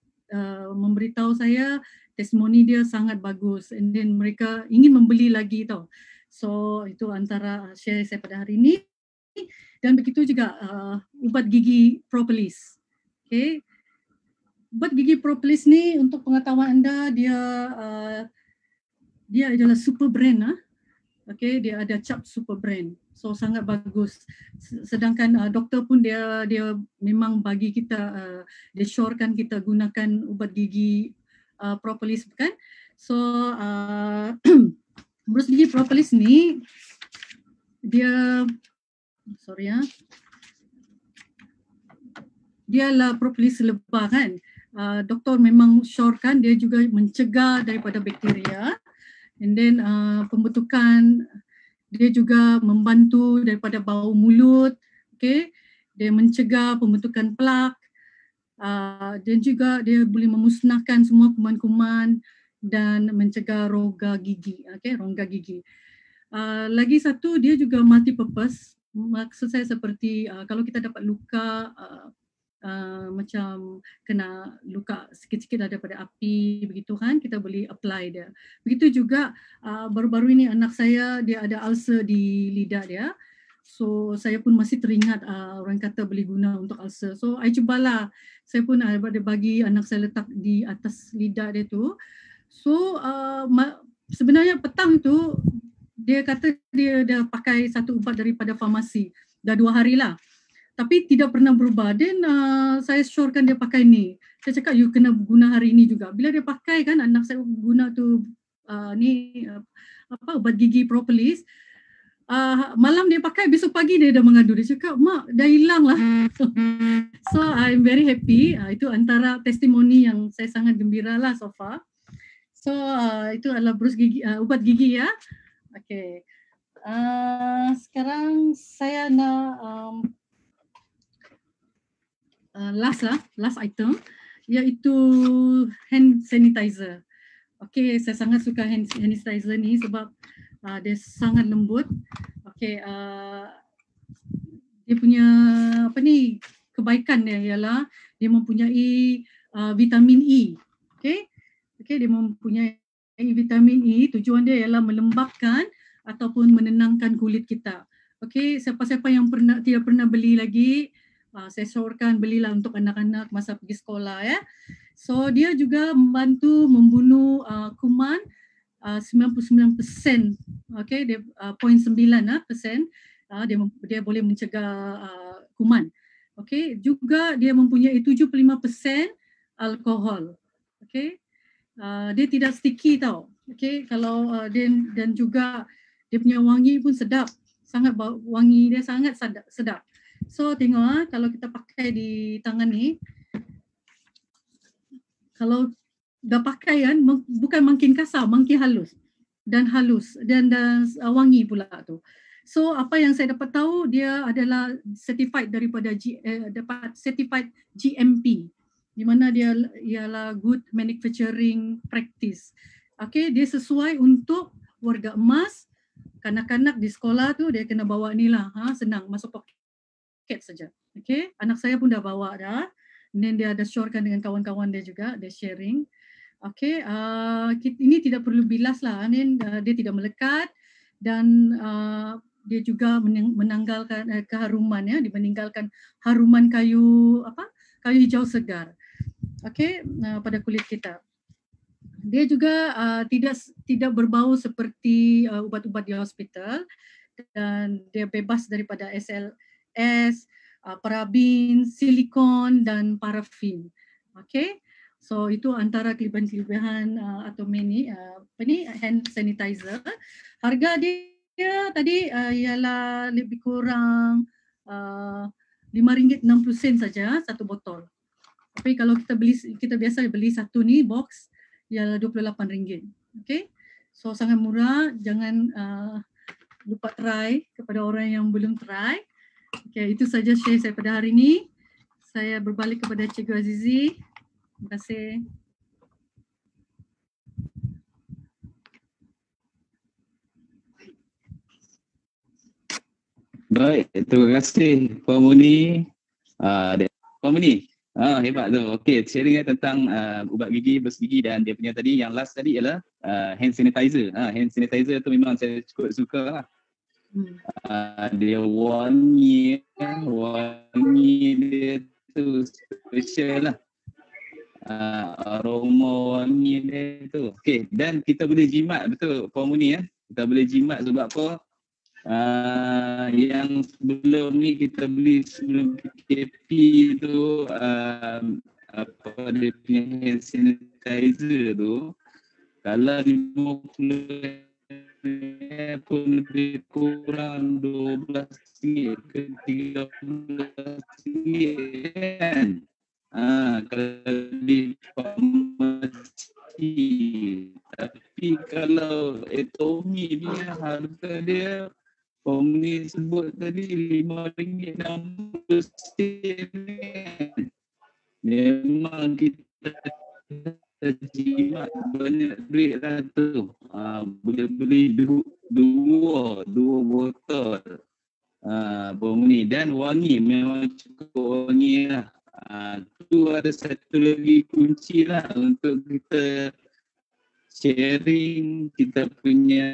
memberitahu saya testimoni dia sangat bagus, and then mereka ingin membeli lagi tau. So itu antara share saya pada hari ini. Dan begitu juga ubat gigi propolis. Ubat gigi propolis ni untuk pengetahuan anda, dia adalah super brand. Dia ada cap super brand. So sangat bagus. Sedangkan doktor pun dia memang bagi kita, dia syorkan kita gunakan ubat gigi propolis, bukan? So brus gigi propolis ni dia lah propolis lebah kan. Doktor memang syorkan dia juga mencegah daripada bakteria, and then pembentukan dia juga membantu daripada bau mulut. Dia mencegah pembentukan plak, dan juga dia boleh memusnahkan semua kuman-kuman dan mencegah rongga gigi. Rongga gigi. Lagi satu, dia juga multi purpose. Maksud saya seperti kalau kita dapat luka, macam kena luka sikit-sikit daripada api begitu kan, kita boleh apply dia. Begitu juga baru-baru ini anak saya dia ada ulcer di lidah dia. So saya pun masih teringat orang kata boleh guna untuk ulcer. So I cubalah, saya pun ada bagi anak saya letak di atas lidah dia tu. So sebenarnya petang tu dia kata dia dah pakai satu ubat daripada farmasi dah 2 hari lah, tapi tidak pernah berubah. Dan saya syorkan dia pakai ni. Saya cakap you kena guna hari ini juga. Bila dia pakai kan, anak saya guna tu ubat gigi propolis. Malam dia pakai, besok pagi dia dah mengadu. Dia cakap, mak dah hilang lah. So I'm very happy. Itu antara testimoni yang saya sangat gembira lah so far. So itu adalah brus gigi, ubat gigi ya. Sekarang saya nak last item. iaitu hand sanitizer. Okey, saya sangat suka hand sanitizer ni sebab dia sangat lembut. Okey, dia punya kebaikan dia ialah dia mempunyai vitamin E. Okey. Dia mempunyai vitamin E, tujuan dia ialah melembabkan ataupun menenangkan kulit kita. Okey, siapa-siapa yang tidak pernah beli lagi, saya syorkan belilah untuk anak-anak masa pergi sekolah ya. So dia juga membantu membunuh kuman 99%. Okey, dia 0.9% dia boleh mencegah kuman. Okey, juga dia mempunyai 75% alkohol. Okey. Dia tidak sticky tau. Okey, kalau dan juga dia punya wangi pun sedap. Sangat wangi dia sangat sedap. So tengok kalau kita pakai di tangan ni, kalau dah pakai kan bukan makin kasar, makin halus dan wangi pula tu. So apa yang saya dapat tahu, dia adalah certified daripada dapat certified GMP, di mana dia ialah good manufacturing practice. Okey, dia sesuai untuk warga emas, kanak-kanak di sekolah tu dia kena bawa ni lah, senang masuk poket saja. Okey, anak saya pun dah bawa dah. Dan dia ada syorkan dengan kawan-kawan dia juga, dia sharing. Okey, ini tidak perlu bilas lah, dia tidak melekat dan dia juga menanggalkan keharuman ya, meninggalkan haruman kayu hijau segar. Okey, pada kulit kita. Dia juga tidak berbau seperti ubat-ubat di hospital dan dia bebas daripada SLS, parabin, silikon dan parafin. Okey. So itu antara kelebihan atau hand sanitizer. Harga dia tadi ialah lebih kurang RM5.60 saja satu botol. Tapi kalau kita biasa beli satu ni box ialah RM28. Okey. So sangat murah, jangan lupa try kepada orang yang belum try. Okey, itu saja share saya pada hari ini. Saya berbalik kepada Cikgu Azizi. Terima kasih. Baik, terima kasih Puan Muni. Puan Muni, hebat tu. Okey, sharing tentang ubat gigi, bersih gigi dan dia punya tadi yang last tadi ialah hand sanitizer. Hand sanitizer tu memang saya cukup suka lah. Dia wangi dia tu special lah. Aroma wangi dia tu. Okey, dan kita boleh jimat, betul Puan Muni ya. Kita boleh jimat sebab apa? Yang sebelum ni kita beli sebelum PKP tu dia punya hand sanitizer tu kalau 50 pun lebih kurang RM12 ke RM13 kan. Kalau di farmasi, tapi kalau Atomy dia harga dia Pomni sebut tadi RM5.60. Memang kita jimat banyak duit lah tu. Boleh beli dua botol Pomni dan wangi, memang cukup wangi lah. Tu ada satu lagi kunci lah untuk kita sharing kita punya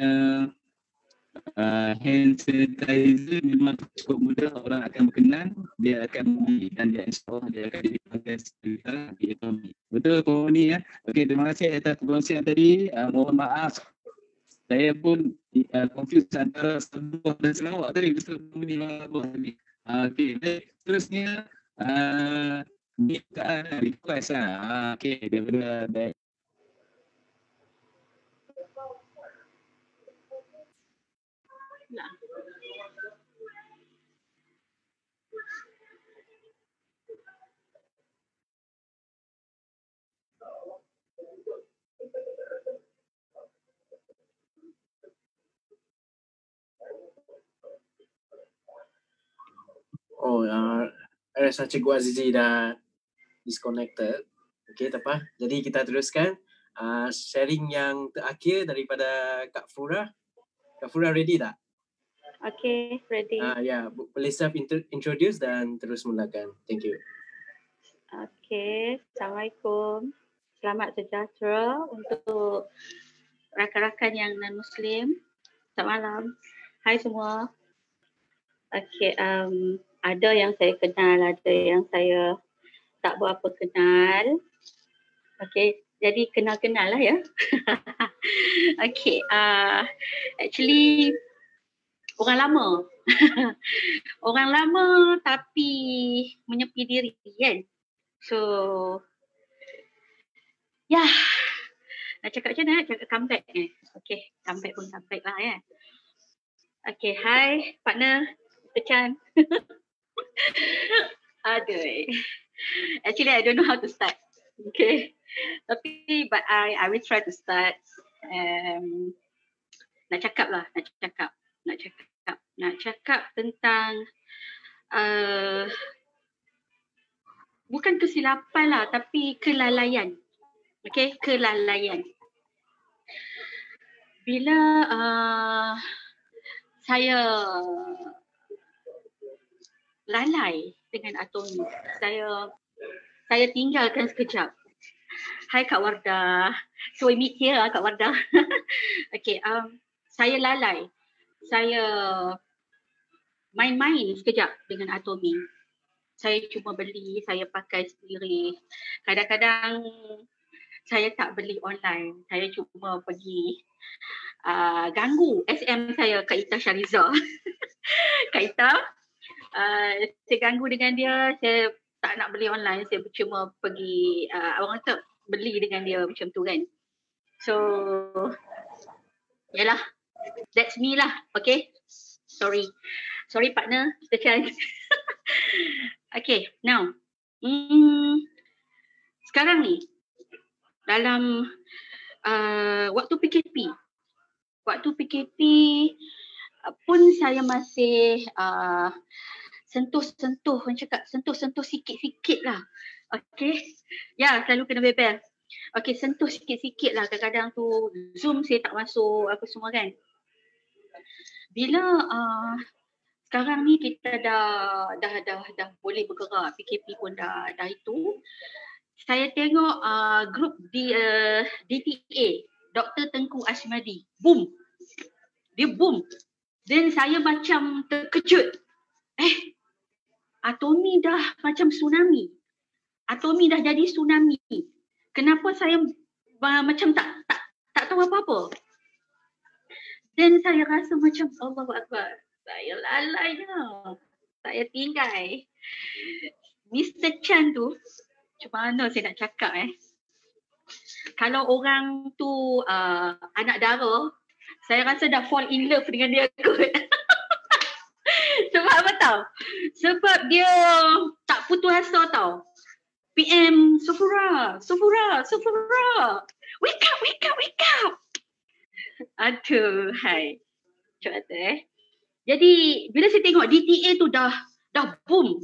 hand sanitizer. Memang cukup mudah, orang akan berkenan, dia akan beli dan dia insyaAllah dia akan dipakai sekitar di ekonomi. Betul Puan Muni ya. Okey, terima kasih atas perkongsian tadi. Mohon maaf saya pun confused antara Sabah dan Sarawak tadi. Betul Puan Muni tadi. Okey, seterusnya request lah. Okey, daripada baik. Rasa Cikgu Azizi dah disconnected. Okey, tak apa. Jadi kita teruskan sharing yang terakhir daripada Kak Fura. Kak Fura ready tak? Okay, ready. Ya, boleh self-introduce dan terus mulakan. Thank you. Okay, Assalamualaikum. Selamat sejahtera untuk rakan-rakan yang non-Muslim. Selamat malam. Hai semua. Okay, ada yang saya kenal, ada yang saya tak berapa kenal. Okay, jadi kenal-kenal lah ya. Okay, actually orang lama. Orang lama tapi menyepi diri kan. So, ya. Nak cakap macam mana? Cakap comeback Okay, comeback pun comeback lah ya. Okay, hi partner. Mr. Chan. Aduh. Actually, I don't know how to start. Okay. But I will try to start. Nak cakap tentang bukan kesilapan lah, tapi kelalaian. Okay, kelalaian. Bila saya lalai dengan Atomi, saya tinggalkan sekejap. Hai Kak Wardah. So we meet here Kak Wardah. Okay, saya lalai. Saya main-main sekejap dengan Atomi. Saya cuma beli, saya pakai sendiri. Kadang-kadang saya tak beli online. Saya cuma pergi ganggu SM saya, Kak Ita Syariza. Kak Ita, saya ganggu dengan dia. Saya tak nak beli online. Saya cuma pergi, orang kata beli dengan dia macam tu kan. So, yalah. That's me lah. Okay. Sorry partner. Mr. Chan. Okay. Now. Sekarang ni. Dalam waktu PKP. Pun saya masih sentuh-sentuh. Orang cakap sentuh-sentuh sikit-sikit lah. Okay. Ya, selalu kena bebel. Okay, sentuh sikit-sikit lah. Kadang-kadang tu Zoom saya tak masuk apa semua kan. Bila sekarang ni kita dah boleh bergerak, PKP pun dah itu. Saya tengok grup DTA, Dr. Tengku Ashmadi. Boom. Dia boom. Dan saya macam terkejut. Atomi dah macam tsunami. Atomi dah jadi tsunami. Kenapa saya macam tak tahu apa-apa? Dan saya rasa macam Allahu Akbar. Saya lalai lah. Saya tinggal. Mr. Chan tu, macam mana saya nak cakap Kalau orang tu anak dara, saya rasa dah fall in love dengan dia kot. Sebab apa tahu? Sebab dia tak putus asa tau. PM, Sufura. Wake up. Aduh, hai. Macam mana Jadi, bila saya tengok DTA tu dah boom.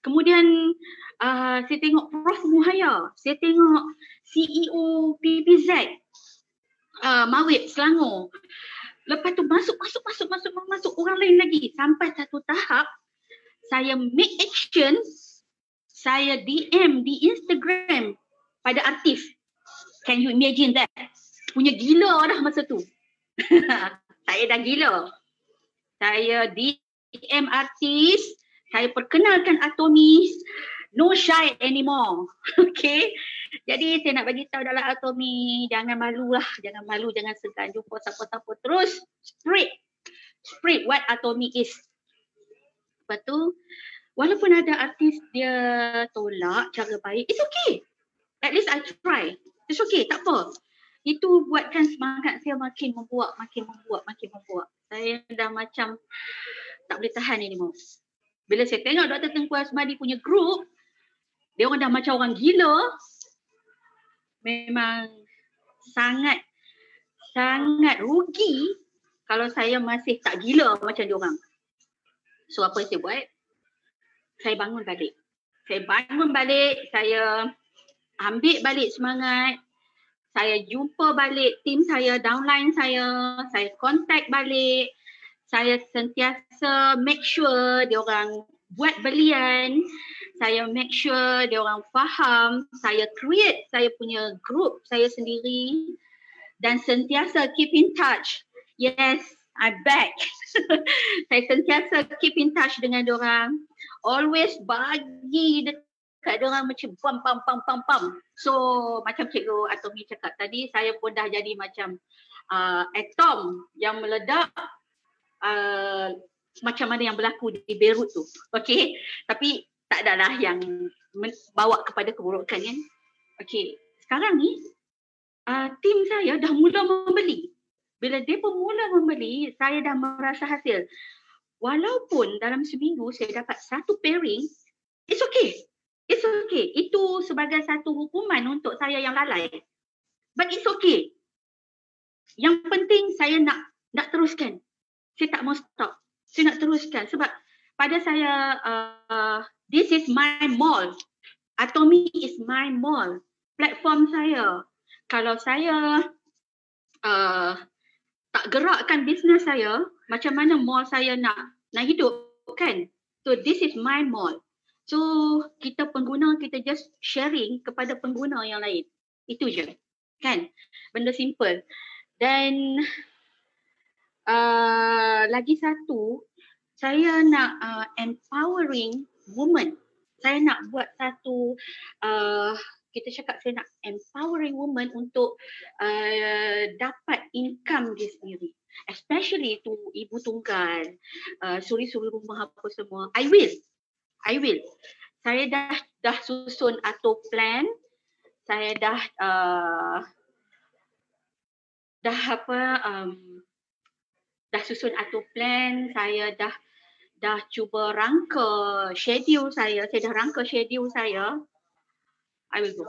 Kemudian, saya tengok Prof Muhaya. Saya tengok CEO PPZ. Mawib, Selangor. Lepas tu masuk orang lain lagi. Sampai satu tahap, saya make action. Saya DM di Instagram pada artis. Can you imagine that? Punya gila dah masa tu. Saya dah gila. Saya DM artis. Saya perkenalkan Atomi. No shy anymore. Okay. Jadi saya nak bagi tahu dalam Atomi. Jangan malu lah. Jangan malu. Jangan segan. Jumpa siapa-siapa. Terus spread what Atomi is. Lepas tu, walaupun ada artis dia tolak cara baik, it's okay. At least I try. It's okay, tak apa. Itu buatkan semangat saya makin membuat. Saya dah macam tak boleh tahan anymore. Bila saya tengok Dr. Tengku Ashmadi punya group, dia orang dah macam orang gila. Memang sangat rugi kalau saya masih tak gila macam dia orang. So apa yang saya buat? Saya bangun balik. Saya ambil balik semangat. Saya jumpa balik tim saya, downline saya contact balik. Saya sentiasa make sure dia orang buat belian. Saya make sure dia orang faham. Saya create saya punya group saya sendiri dan sentiasa keep in touch. Yes, I'm back. Saya sentiasa keep in touch dengan dia orang. Always bagi dekat dia orang macam pam. So macam Cikgu Atomi cakap tadi, saya pun dah jadi macam atom yang meledak. Macam mana yang berlaku di Beirut tu. Okay. Tapi tak adalah yang bawa kepada keburukan kan. Okay. Sekarang ni tim saya dah mula membeli. Bila dia pun mula membeli, saya dah merasa hasil. Walaupun dalam seminggu saya dapat satu pairing, it's okay. It's okay. Itu sebagai satu hukuman untuk saya yang lalai. But it's okay. Yang penting saya nak teruskan. Saya tak mau stop. Saya nak teruskan sebab pada saya this is my mall. Atomi is my mall. Platform saya. Kalau saya tak gerakkan bisnes saya, macam mana mall saya nak hidup kan? So this is my mall. So kita pengguna, kita just sharing kepada pengguna yang lain. Itu je. Kan? Benda simple. Dan lagi satu, saya nak empowering women. Saya nak buat satu kita cakap saya nak empowering women untuk dapat income dia sendiri. Especially tu ibu tunggal, suri-suri rumah apa semua. I will. Saya dah susun atau plan. Saya dah susun atau plan. Saya dah cuba rangka schedule saya. Saya dah rangka schedule saya. I will go.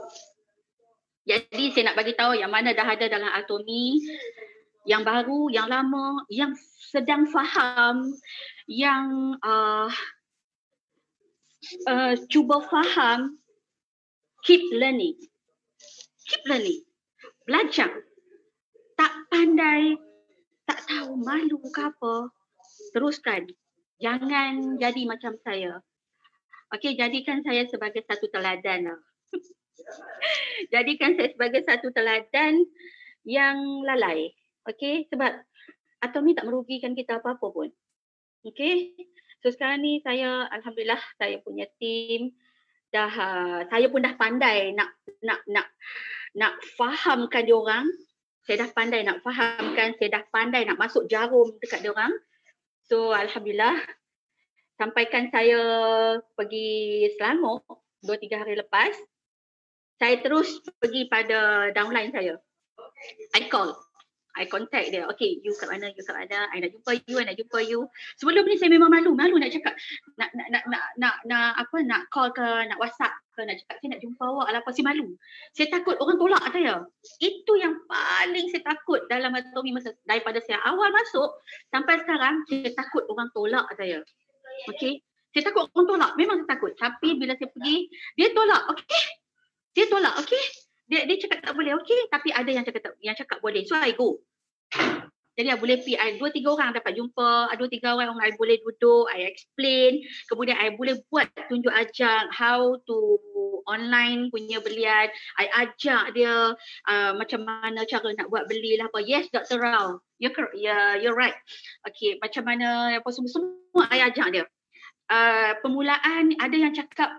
Jadi saya nak bagi tahu yang mana dah ada dalam Atomi, yang baru, yang lama, yang sedang faham, yang cuba faham, keep learning. Belajar. Tak pandai, tak tahu, malu ke apa, teruskan. Jangan jadi macam saya. Okey, jadikan saya sebagai satu teladan lah. Jadikan saya sebagai satu teladan yang lalai. Okey, sebab Atomi tak merugikan kita apa-apa pun. Okey. So sekarang ni saya alhamdulillah saya punya tim saya pun dah pandai nak fahamkan dia orang. Saya dah pandai nak fahamkan, saya dah pandai nak masuk jarum dekat dia orang. So alhamdulillah sampaikan saya pergi Selangor 2-3 hari lepas, saya terus pergi pada downline saya. I contact dia. Okay, you kat mana? I nak jumpa you. Sebelum ni saya memang malu nak cakap. Nak call ke, nak WhatsApp ke, nak cakap saya nak jumpa awak. Alah, pasti malu. Saya takut orang tolak saya. Itu yang paling saya takut dalam Atomi masa daripada saya awal masuk sampai sekarang, saya takut orang tolak saya. Okay? Saya takut orang tolak. Memang saya takut. Tapi bila saya pergi, dia tolak. Okay? Dia tolak. Okay? Dia cakap tak boleh, okey, tapi ada yang cakap boleh. So I go. Jadi I boleh pergi, 2-3 orang dapat jumpa, 2-3 orang I boleh duduk, I explain, kemudian I boleh buat tunjuk ajar how to online punya belian. I ajak dia macam mana cara nak buat beli lah apa. Yes, Dr. Rao, you're right. Okay, macam mana apa semua I ajak dia. Permulaan ada yang cakap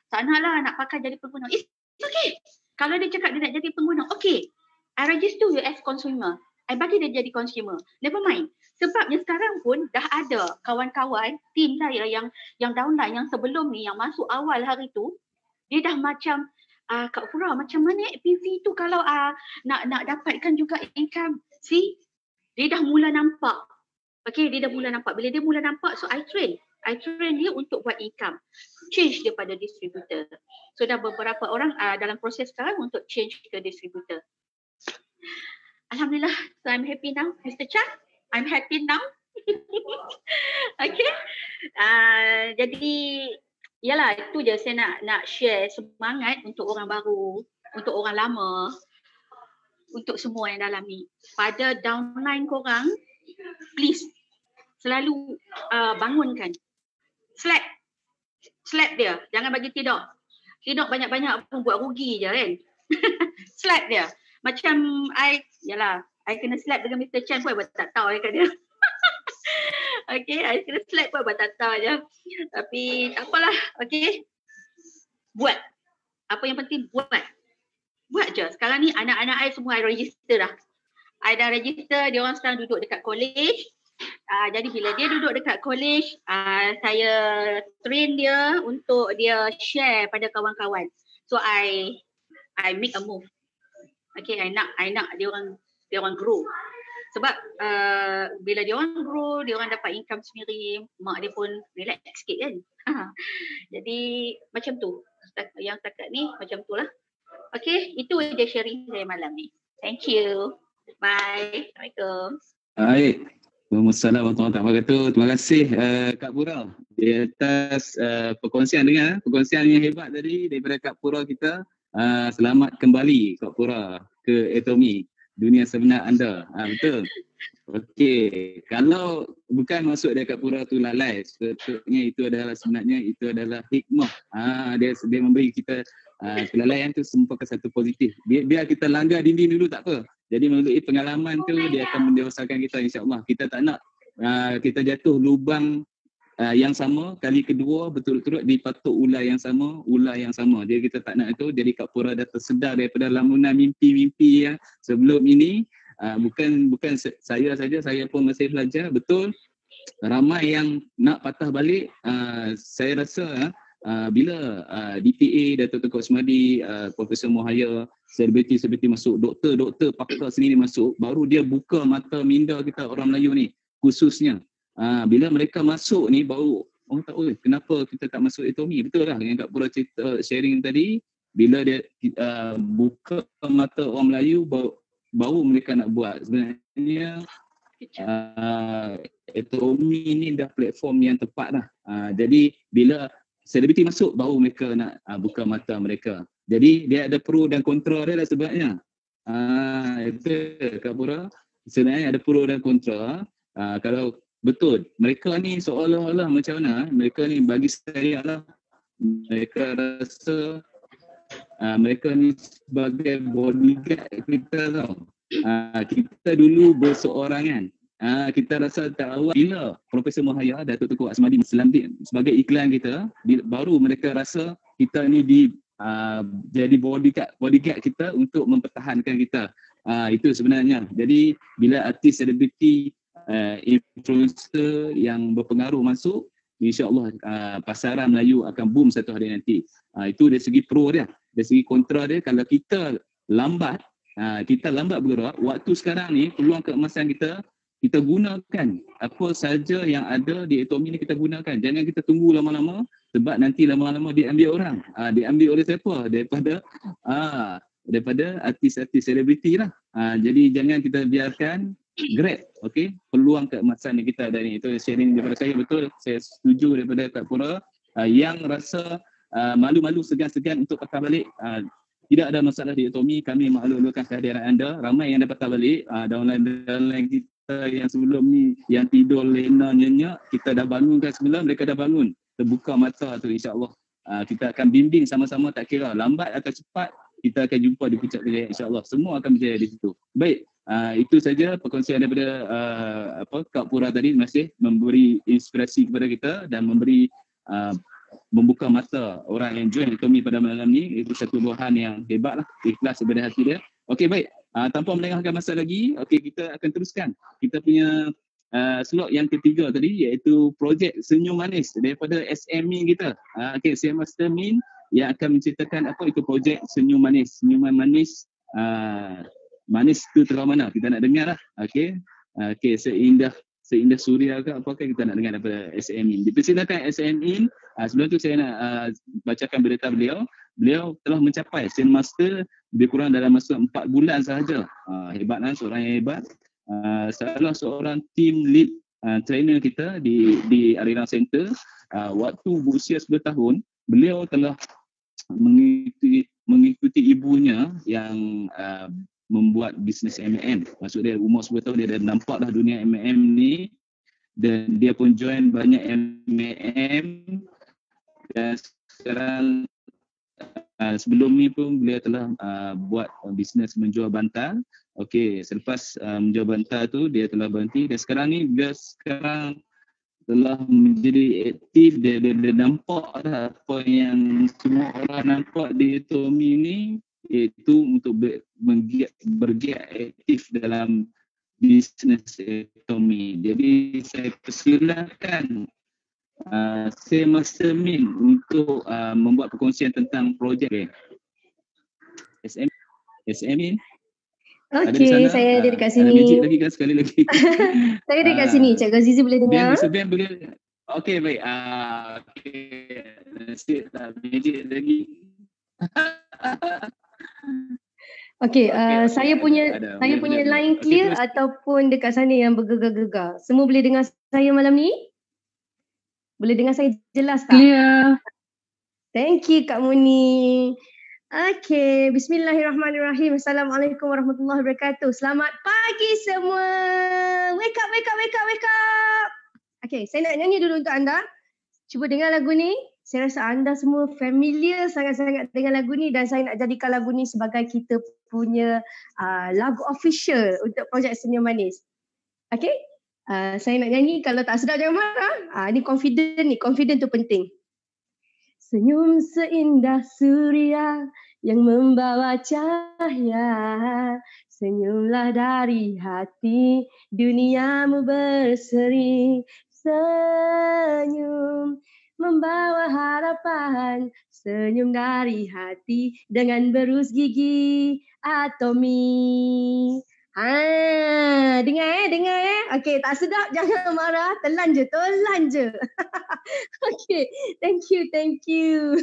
tak naklah nak pakai jadi pengguna. It's okay. Kalau dia cakap dia nak jadi pengguna, okay. I register you as consumer. I bagi dia jadi consumer. Never mind. Sebabnya sekarang pun dah ada kawan-kawan, tim saya yang downline, yang sebelum ni, yang masuk awal hari tu, dia dah macam, Kak Fura, macam mana PV tu kalau nak dapatkan juga income? See? Dia dah mula nampak. Okay, dia dah mula nampak. Bila dia mula nampak, so I train dia untuk buat income. Change dia pada distributor. So dah beberapa orang dalam proses sekarang untuk change ke distributor. Alhamdulillah. So I'm happy now. Mr. Chan, I'm happy now. Okay. Jadi yalah itu je saya nak share semangat untuk orang baru, untuk orang lama, untuk semua yang dalam ni. Pada downline korang, please selalu bangunkan. Slap dia, jangan bagi tidur. Tidur banyak-banyak pun buat rugi je kan. Slap dia. Macam I kena slap dengan Mr. Chan pun buat tak tahu kat dia. Okay, I kena slap pun buat tak tahu je. Tapi tak apalah, okay. Buat. Apa yang penting buat. Buat je. Sekarang ni anak-anak I semua I register dah. I dah register, dia orang sekarang duduk dekat college. Jadi bila dia duduk dekat college, saya train dia untuk dia share pada kawan-kawan. So I make a move. Okay, I nak dia orang grow. Sebab bila dia orang grow, dia orang dapat income sendiri, mak dia pun relax sikit kan. Jadi macam tu. Yang setakat ni macam tu lah. Okay, itu je sharing saya malam ni. Thank you. Bye. Assalamualaikum. Baik. Waalaikumsalam warahmatullahi wabarakatuh. Terima kasih Kak Pura di atas perkongsian yang hebat tadi daripada Kak Pura kita. Selamat kembali Kak Pura ke Atomy, dunia sebenar anda. Betul. Okey, kalau bukan maksud dia Kak Pura tu lalai, sepatutnya itu adalah hikmah. Dia memberi kita kelalaian tu merupakan satu positif. Biar kita langgar dinding dulu tak apa. Jadi melalui pengalaman tu dia akan mendewasakan kita, insya-Allah. Kita tak nak kita jatuh lubang yang sama kali kedua berturut-turut dipatuk ular yang sama. Jadi kita tak nak itu. Jadi Kak Pura dah tersedar daripada lamunan mimpi-mimpi yang sebelum ini. Bukan saya saja, saya pun masih belajar. Betul, ramai yang nak patah balik. Saya rasa bila DTA, Datuk Tengku Asmadi, Profesor Mohaya, selebriti masuk, doktor pakar sendiri masuk, baru dia buka mata minda kita orang Melayu ni khususnya. Bila mereka masuk ni baru orang tahu kenapa kita tak masuk Atomy. Betul lah yang Kak Pura cerita sharing tadi. Bila dia buka mata orang Melayu, baru mereka nak buat. Sebenarnya Atomy ni dah platform yang tepat lah. Jadi bila selebriti masuk, baru mereka nak buka mata mereka. Jadi dia ada pro dan kontra dia lah sebabnya. Itu Kak Pura, sebenarnya ada pro dan kontra. Kalau betul, mereka ni seolah-olah macam mana, mereka ni bagi saya lah, mereka rasa mereka ni sebagai bodyguard kita tau. Kita dulu berseorangan. Kita rasa tak awal bila Profesor Mohaya, Datuk Tengku Asmadi selambit sebagai iklan kita, baru mereka rasa kita ni jadi bodyguard kita untuk mempertahankan kita. Itu sebenarnya. Jadi bila artis selebriti, influencer yang berpengaruh masuk, insya-Allah pasaran Melayu akan boom satu hari nanti. Itu dari segi pro dia. Dari segi kontra dia, kalau kita lambat bergerak, waktu sekarang ni peluang keemasan kita gunakan apa saja yang ada di Atomy ni, kita gunakan. Jangan kita tunggu lama-lama, sebab nanti lama-lama diambil orang. Diambil oleh siapa? Daripada artis-artis selebriti lah. Jadi jangan kita biarkan grab, okey, peluang keemasan yang kita ada ni. Itu sharing daripada saya. Betul, saya setuju daripada Kak Pura. Yang rasa malu-malu, segan-segan untuk patah balik, tidak ada masalah di Atomy. Kami maklumkan kehadiran anda. Ramai yang dah patah balik. Downline kita yang sebelum ni yang tidur lena nyenyak, kita dah bangunkan semula, mereka dah bangun, terbuka mata tu, insya-Allah. Kita akan bimbing sama-sama, tak kira lambat atau cepat, kita akan jumpa di puncak kejayaan, insya-Allah. Semua akan berjaya di situ. Baik, itu saja perkongsian daripada Kak Pura tadi. Terima kasih memberi inspirasi kepada kita dan membuka mata orang yang join Atomy pada malam ni. Itu satu luahan yang hebat lah, ikhlas daripada hati dia. Okey, baik. Tanpa melengahkan masa lagi, okey, kita akan teruskan. Kita punya slot yang ketiga tadi, iaitu projek Senyum Manis daripada SME kita. Okey, saya Master Min yang akan menceritakan apa itu projek Senyum Manis. Senyuman manis, manis tu terlalu mana? Kita nak dengar lah. Okey, seindah suria ke apakah kita nak dengar daripada SME. Dipersilakan SME. Sebelum tu saya nak bacakan berita beliau. Beliau telah mencapai Sen Master lebih kurang dalam masa 4 bulan sahaja. Hebat lah, seorang yang hebat. Salah seorang team lead trainer kita di Arena Center. Waktu berusia 10 tahun, beliau telah mengikuti ibunya yang membuat bisnes M&M. Maksud dia umur 10 tahun dia dah nampak dah dunia M&M ni, dan dia pun join banyak M&M, dan sekarang sebelum ni pun beliau telah buat bisnes menjual bantal. Okey, selepas menjual bantal tu dia telah berhenti, dan sekarang ni dia sekarang telah menjadi aktif. Dia nampak dah apa yang semua orang nampak di Tommy ni, iaitu untuk bergiat aktif dalam bisnes Tommy. Jadi saya persilakan saya Master Min untuk membuat perkongsian tentang projek. SM Min. Okey, saya ada dekat sini. Ada magic lagi kan sekali lagi. Saya ada dekat sini. Cikgu Azizi boleh dengar? Ben boleh. Okey, baik. Okey. Nasib tak magic lagi. Okey, saya punya line clear ataupun dekat sana yang bergegar-gegar. Semua boleh dengar saya malam ni? Boleh dengar saya jelas tak? Clear. Thank you Kak Muni. Okey, bismillahirrahmanirrahim. Assalamualaikum warahmatullahi wabarakatuh. Selamat pagi semua. Wake up, wake up, wake up, wake up. Okey, saya nak nyanyi dulu untuk anda. Cuba dengar lagu ni. Saya rasa anda semua familiar sangat-sangat dengan lagu ni, dan saya nak jadikan lagu ni sebagai kita punya lagu official untuk projek Senyum Manis. Okey? Saya nak nyanyi, kalau tak sedap jangan marah. Ni confident tu penting. Senyum seindah surya yang membawa cahaya, senyumlah dari hati, duniamu berseri. Senyum membawa harapan, senyum dari hati dengan berus gigi Atomi. Dengar Okey, tak sedap jangan marah, telan je. Okey, thank you.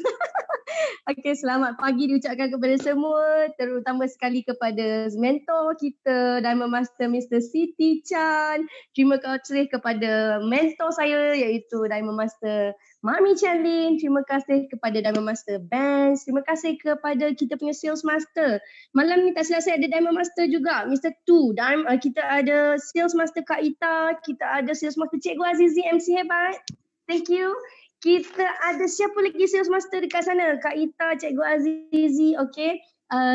Okey, selamat pagi diucapkan kepada semua, terutama sekali kepada mentor kita, Diamond Master Mr. Siti Chan. Terima kasih kepada mentor saya iaitu Diamond Master Mami Chandlin. Terima kasih kepada Diamond Master Benz. Terima kasih kepada kita punya Sales Master. Malam ni tak silap saya ada Diamond Master juga, Mr. Tu. Kita ada Sales Master Kak Ita. Kita ada Sales Master Cikgu Azizi, MC hebat. Thank you. Kita ada siapa lagi Sales Master dekat sana? Kak Ita, Cikgu Azizi. Okay.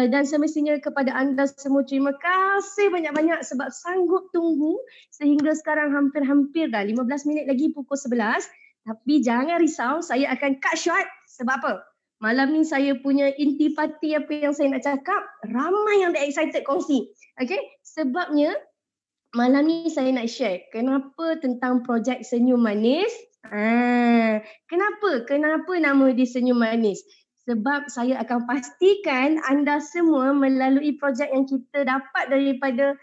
Dan semestinya kepada anda semua, terima kasih banyak-banyak sebab sanggup tunggu sehingga sekarang hampir-hampir dah 15 minit lagi pukul 11. Tapi jangan risau, saya akan cut short. Sebab apa? Malam ni saya punya intipati apa yang saya nak cakap, ramai yang dah excited kongsi. Okay? Sebabnya malam ni saya nak share kenapa tentang projek Senyum Manis. Kenapa nama dia Senyum Manis? Sebab saya akan pastikan anda semua melalui projek yang kita dapat daripada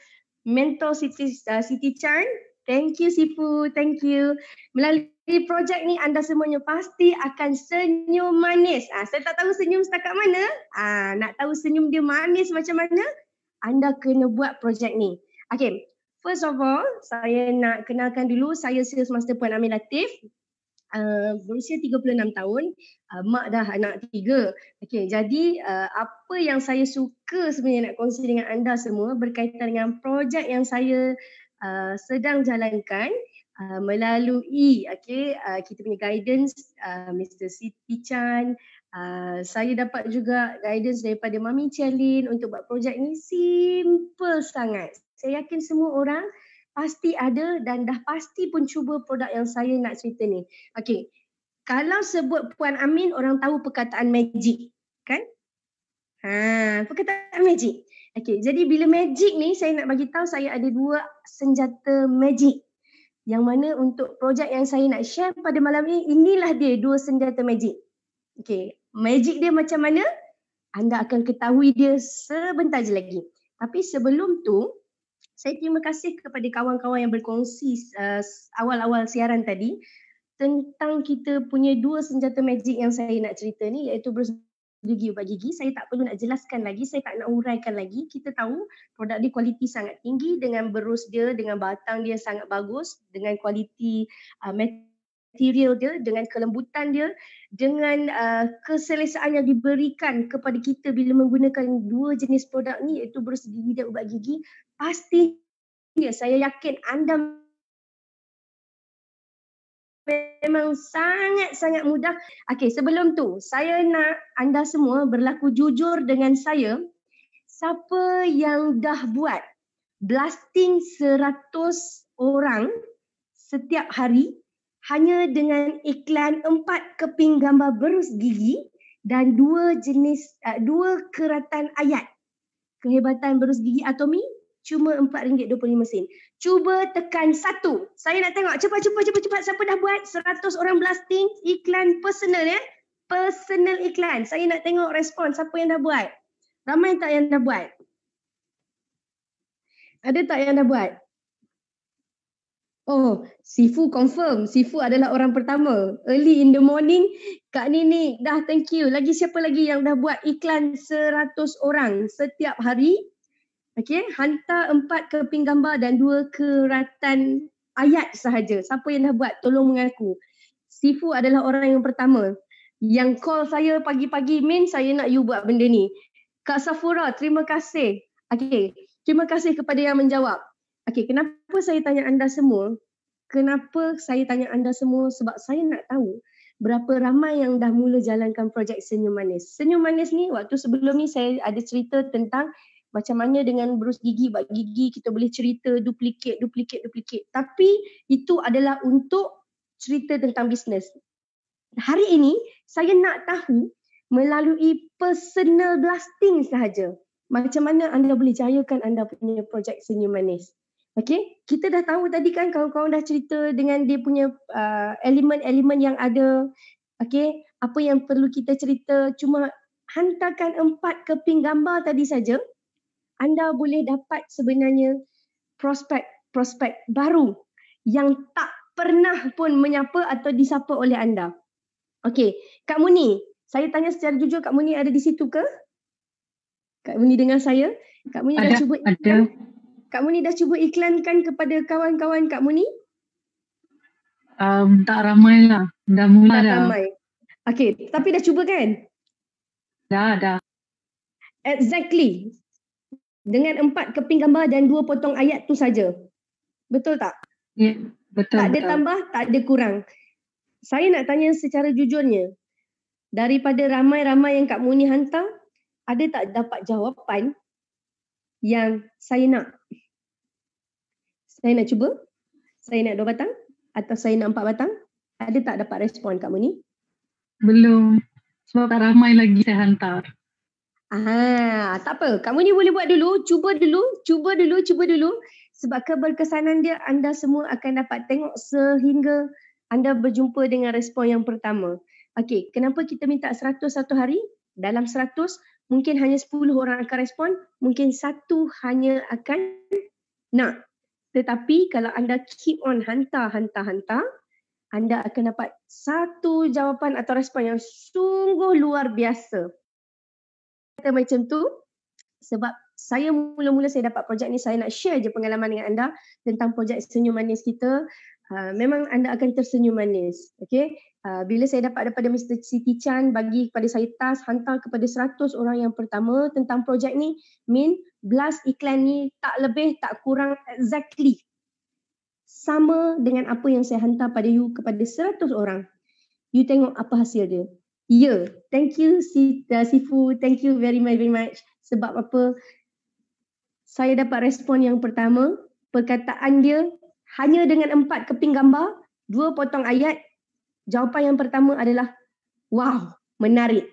mentor Siti Chan. Thank you Sifu, thank you. Melalui projek ni anda semuanya pasti akan senyum manis. Saya tak tahu senyum setakat mana. Nak tahu senyum dia manis macam mana? Anda kena buat projek ni. Okay, first of all, saya nak kenalkan dulu, saya Sales Master Puan Amin Latif. Berusia 36 tahun, mak dah anak 3. Okay, jadi apa yang saya suka sebenarnya nak kongsi dengan anda semua berkaitan dengan projek yang saya sedang jalankan melalui kita punya guidance Mr. Siti Chan. Saya dapat juga guidance daripada Mami Chalin untuk buat projek ni. Simple sangat. Saya yakin semua orang pasti ada dan dah pasti pun cuba produk yang saya nak cerita ni. Okey, kalau sebut Puan Amin, orang tahu perkataan magic, kan? Perkataan magic. Okey, jadi bila magic ni saya nak bagi tahu saya ada 2 senjata magic. Yang mana untuk projek yang saya nak share pada malam ni, inilah dia 2 senjata magic. Okey, magic dia macam mana? Anda akan ketahui dia sebentar je lagi. Tapi sebelum tu, saya terima kasih kepada kawan-kawan yang berkongsi awal-awal siaran tadi tentang kita punya 2 senjata magic yang saya nak cerita ni, iaitu berus gigi ubat gigi. Saya tak perlu nak jelaskan lagi, saya tak nak uraikan lagi. Kita tahu produk dia kualiti sangat tinggi dengan berus dia, dengan batang dia sangat bagus, dengan kualiti material dia, dengan kelembutan dia, dengan keselesaan yang diberikan kepada kita bila menggunakan dua jenis produk ni, iaitu berus gigi dan ubat gigi, pastinya saya yakin anda memang sangat-sangat mudah. Okey, sebelum tu saya nak anda semua berlaku jujur dengan saya. Siapa yang dah buat blasting 100 orang setiap hari hanya dengan iklan 4 keping gambar berus gigi dan 2 keratan ayat. Kehebatan berus gigi Atomy cuma RM4.25. Cuba tekan 1. Saya nak tengok cepat siapa dah buat 100 orang blasting iklan personal personal iklan. Saya nak tengok respon siapa yang dah buat. Ramai tak yang dah buat? Ada tak yang dah buat? Oh, Sifu confirm. Sifu adalah orang pertama. Early in the morning, Kak Nini dah, thank you. Lagi siapa lagi yang dah buat iklan 100 orang setiap hari? Okey, hantar 4 keping gambar dan 2 keratan ayat sahaja. Siapa yang dah buat? Tolong mengaku. Sifu adalah orang yang pertama. Yang call saya pagi-pagi, Min, saya nak you buat benda ni. Kak Safura, terima kasih. Okey, terima kasih kepada yang menjawab. Okey, kenapa saya tanya anda semua? Kenapa saya tanya anda semua? Sebab saya nak tahu berapa ramai yang dah mula jalankan projek Senyum Manis. Senyum Manis ni, waktu sebelum ni saya ada cerita tentang macam mana dengan berus gigi, bak gigi, kita boleh cerita duplicate. Tapi itu adalah untuk cerita tentang bisnes. Hari ini, saya nak tahu melalui personal blasting sahaja, macam mana anda boleh jayakan anda punya projek Senyum Manis. Okey, kita dah tahu tadi kan, kawan-kawan dah cerita dengan dia punya elemen-elemen yang ada. Okey, apa yang perlu kita cerita, cuma hantarkan 4 keping gambar tadi saja, anda boleh dapat sebenarnya prospek baru yang tak pernah pun menyapa atau disapa oleh anda. Okey, Kak Muni, saya tanya secara jujur, Kak Muni ada di situ ke? Kak Muni dengar saya? Kak Muni dah cuba iklan? Kak Muni dah cuba iklankan kepada kawan-kawan Kak Muni? Tak ramai lah. Dah mula tak dah. Ramai. Okey, tapi dah cuba kan? Dah. Exactly. Dengan 4 keping gambar dan 2 potong ayat tu saja. Betul tak? Ya, betul. Tak ada tambah, tak ada kurang. Saya nak tanya secara jujurnya, daripada ramai-ramai yang Kak Muni hantar, ada tak dapat jawapan yang saya nak? Saya nak cuba? Saya nak 2 batang? Atau saya nak 4 batang? Ada tak dapat respon Kak Muni? Belum. Sebab tak ramai lagi saya hantar. Tak apa. Kak Muni boleh buat dulu. Cuba dulu. Sebab keberkesanan dia, anda semua akan dapat tengok sehingga anda berjumpa dengan respon yang pertama. Okey, kenapa kita minta 100 satu hari? Dalam 100, mungkin hanya 10 orang akan respon, mungkin 1 hanya akan nak. Tetapi kalau anda keep on hantar, anda akan dapat satu jawapan atau respon yang sungguh luar biasa. Kata macam tu, sebab saya mula-mula saya dapat projek ni, saya nak share je pengalaman dengan anda tentang projek Senyum Manis kita. Memang anda akan tersenyum manis. Okay? Bila saya dapat daripada Mr. Siti Chan, bagi kepada saya task, hantar kepada 100 orang yang pertama tentang projek ni. Min, blast iklan ni tak lebih, tak kurang, exactly sama dengan apa yang saya hantar pada you kepada 100 orang. You tengok apa hasil dia. Ya, thank you Sifu, thank you very much. Sebab apa? Saya dapat respon yang pertama, perkataan dia hanya dengan 4 keping gambar, 2 potong ayat, jawapan yang pertama adalah, wow, menarik.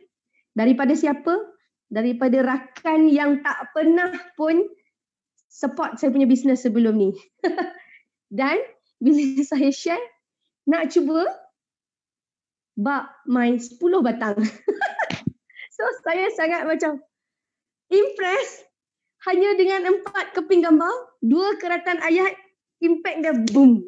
Daripada siapa? Daripada rakan yang tak pernah pun support saya punya bisnes sebelum ni. Dan bila saya share, nak cuba, bak main 10 batang. So saya sangat macam impress. Hanya dengan 4 keping gambar, 2 keratan ayat, impact dia boom.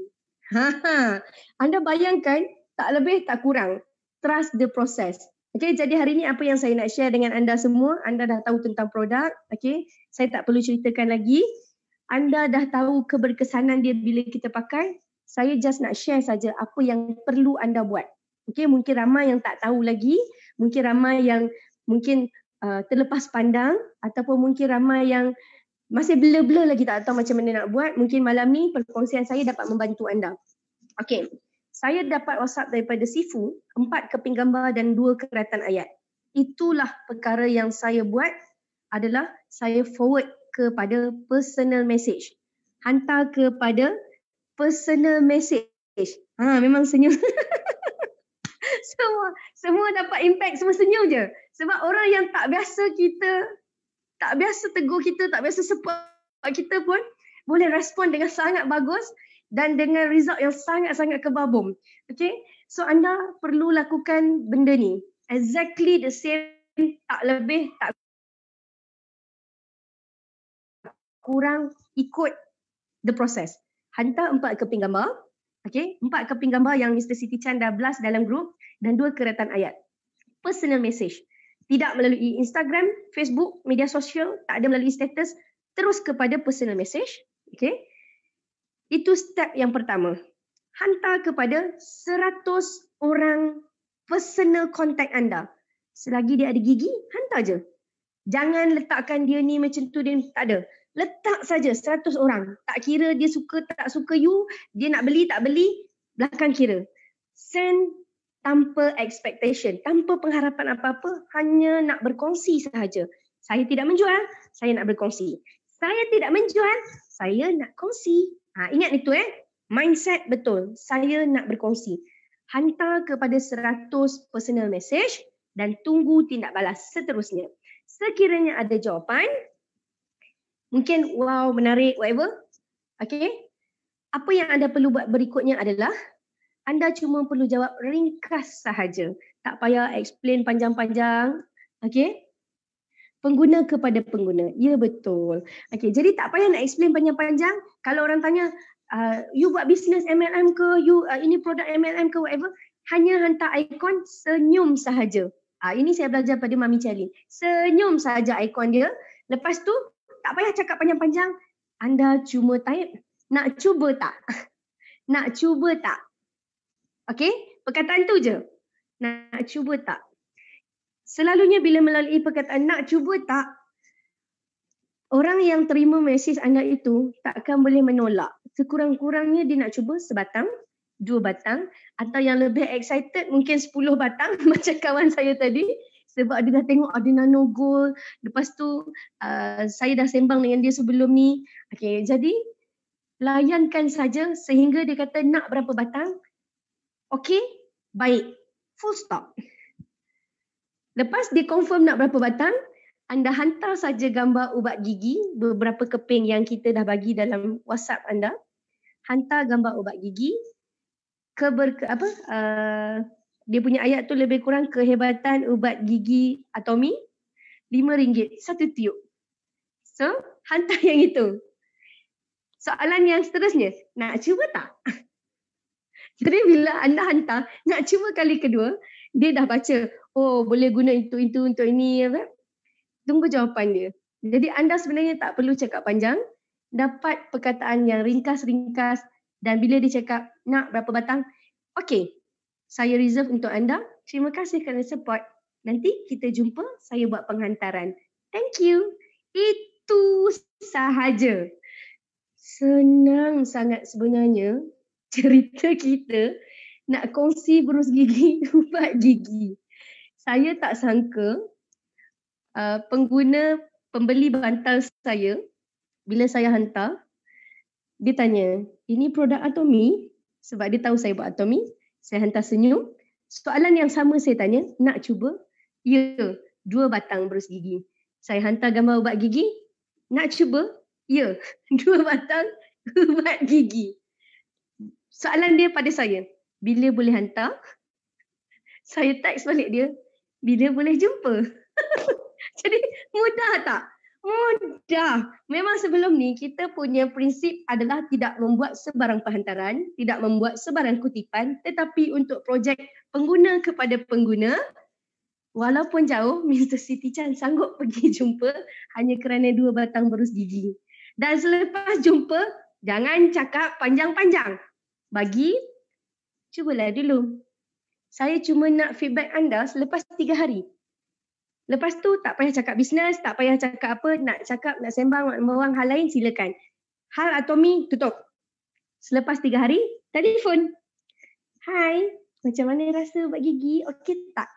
Anda bayangkan, tak lebih tak kurang. Trust the process. Okay, jadi hari ni apa yang saya nak share dengan anda semua, anda dah tahu tentang produk. Okay, saya tak perlu ceritakan lagi. Anda dah tahu keberkesanan dia bila kita pakai. Saya just nak share saja apa yang perlu anda buat. Okay, mungkin ramai yang tak tahu lagi, mungkin ramai yang mungkin terlepas pandang, ataupun mungkin ramai yang masih blur-blur lagi tak tahu macam mana nak buat. Mungkin malam ni perkongsian saya dapat membantu anda. Okay, saya dapat WhatsApp daripada Sifu, 4 keping gambar dan 2 keratan ayat. Itulah perkara yang saya buat, adalah saya forward kepada personal message. Hantar kepada personal message. Memang senyum. Semua dapat impact, semua senyum je. Sebab orang yang tak biasa tegur kita, tak biasa support kita pun boleh respon dengan sangat bagus dan dengan result yang sangat-sangat kebabum. Okay, so anda perlu lakukan benda ni. Exactly the same, tak lebih, tak kurang, ikut the process. Hantar 4 keping gambar. Okay, 4 keping gambar yang Mr. Siti Chan dah blast dalam grup dan 2 keratan ayat. Personal message. Tidak melalui Instagram, Facebook, media sosial, tak ada melalui status, terus kepada personal message. Okay. Itu step yang pertama. Hantar kepada 100 orang personal contact anda. Selagi dia ada gigi, hantar je. Jangan letakkan dia ni macam tu, dia tak ada. Letak saja 100 orang. Tak kira dia suka tak suka you, dia nak beli tak beli, belakang kira. Send tanpa expectation, tanpa pengharapan apa-apa, hanya nak berkongsi sahaja. Saya tidak menjual, saya nak berkongsi. Saya tidak menjual, saya nak kongsi. Ingat itu mindset betul. Saya nak berkongsi. Hantar kepada 100 personal message dan tunggu tindak balas seterusnya. Sekiranya ada jawapan, mungkin wow, menarik, whatever. Okay. Apa yang anda perlu buat berikutnya adalah anda cuma perlu jawab ringkas sahaja. Tak payah explain panjang-panjang. Okay. Pengguna kepada pengguna. Ya, betul. Okay, jadi tak payah nak explain panjang-panjang. Kalau orang tanya, you buat bisnes MLM ke, you ini produk MLM ke, whatever, hanya hantar ikon, senyum sahaja. Ini saya belajar pada Mami Charlene. Senyum sahaja ikon dia. Lepas tu, tak payah cakap panjang-panjang. Anda cuma type, nak cuba tak? Nak cuba tak? Okay, perkataan tu je. Nak cuba tak? Selalunya bila melalui perkataan nak cuba tak, orang yang terima mesej anda itu takkan boleh menolak. Sekurang-kurangnya dia nak cuba sebatang, 2 batang, atau yang lebih excited mungkin 10 batang macam kawan saya tadi. Sebab dia dah tengok ada nano gold. Lepas tu saya dah sembang dengan dia sebelum ni. Okay, jadi layankan saja sehingga dia kata nak berapa batang. Okay, baik. Full stop. Lepas dia confirm nak berapa batang, anda hantar saja gambar ubat gigi, beberapa keping yang kita dah bagi dalam WhatsApp anda. Hantar gambar ubat gigi, dia punya ayat tu lebih kurang kehebatan ubat gigi Atomy, RM5 satu tiup. So, hantar yang itu. Soalan yang seterusnya, nak cuba tak? Jadi bila anda hantar, nak cuba kali kedua, dia dah baca, oh boleh guna itu untuk ini. Tunggu jawapan dia. Jadi anda sebenarnya tak perlu cakap panjang, dapat perkataan yang ringkas-ringkas dan bila dia cakap nak berapa batang, okey, saya reserve untuk anda. Terima kasih kerana support. Nanti kita jumpa, saya buat penghantaran. Thank you. Itu sahaja. Senang sangat sebenarnya cerita kita nak kongsi berus gigi, ubat gigi. Saya tak sangka pembeli bantal saya, bila saya hantar, dia tanya, ini produk Atomy? Sebab dia tahu saya buat Atomy. Saya hantar senyum. Soalan yang sama saya tanya, nak cuba? Ya, 2 batang berus gigi. Saya hantar gambar ubat gigi. Nak cuba? Ya, 2 batang ubat gigi. Soalan dia pada saya, bila boleh hantar? Saya teks balik dia, bila boleh jumpa? Jadi mudah tak? Mudah. Memang sebelum ni kita punya prinsip adalah tidak membuat sebarang penghantaran, tidak membuat sebarang kutipan, tetapi untuk projek pengguna kepada pengguna, walaupun jauh, Mr. Siti Chan sanggup pergi jumpa hanya kerana 2 batang berus gigi. Dan selepas jumpa, jangan cakap panjang-panjang. bagi, cubalah dulu. Saya cuma nak feedback anda selepas 3 hari. Lepas tu tak payah cakap bisnes, tak payah cakap apa, nak cakap, nak sembang, nak membuang hal lain silakan. Hal Atomi tutup. Selepas 3 hari, telefon. Hai, macam mana rasa buat gigi? Okey tak?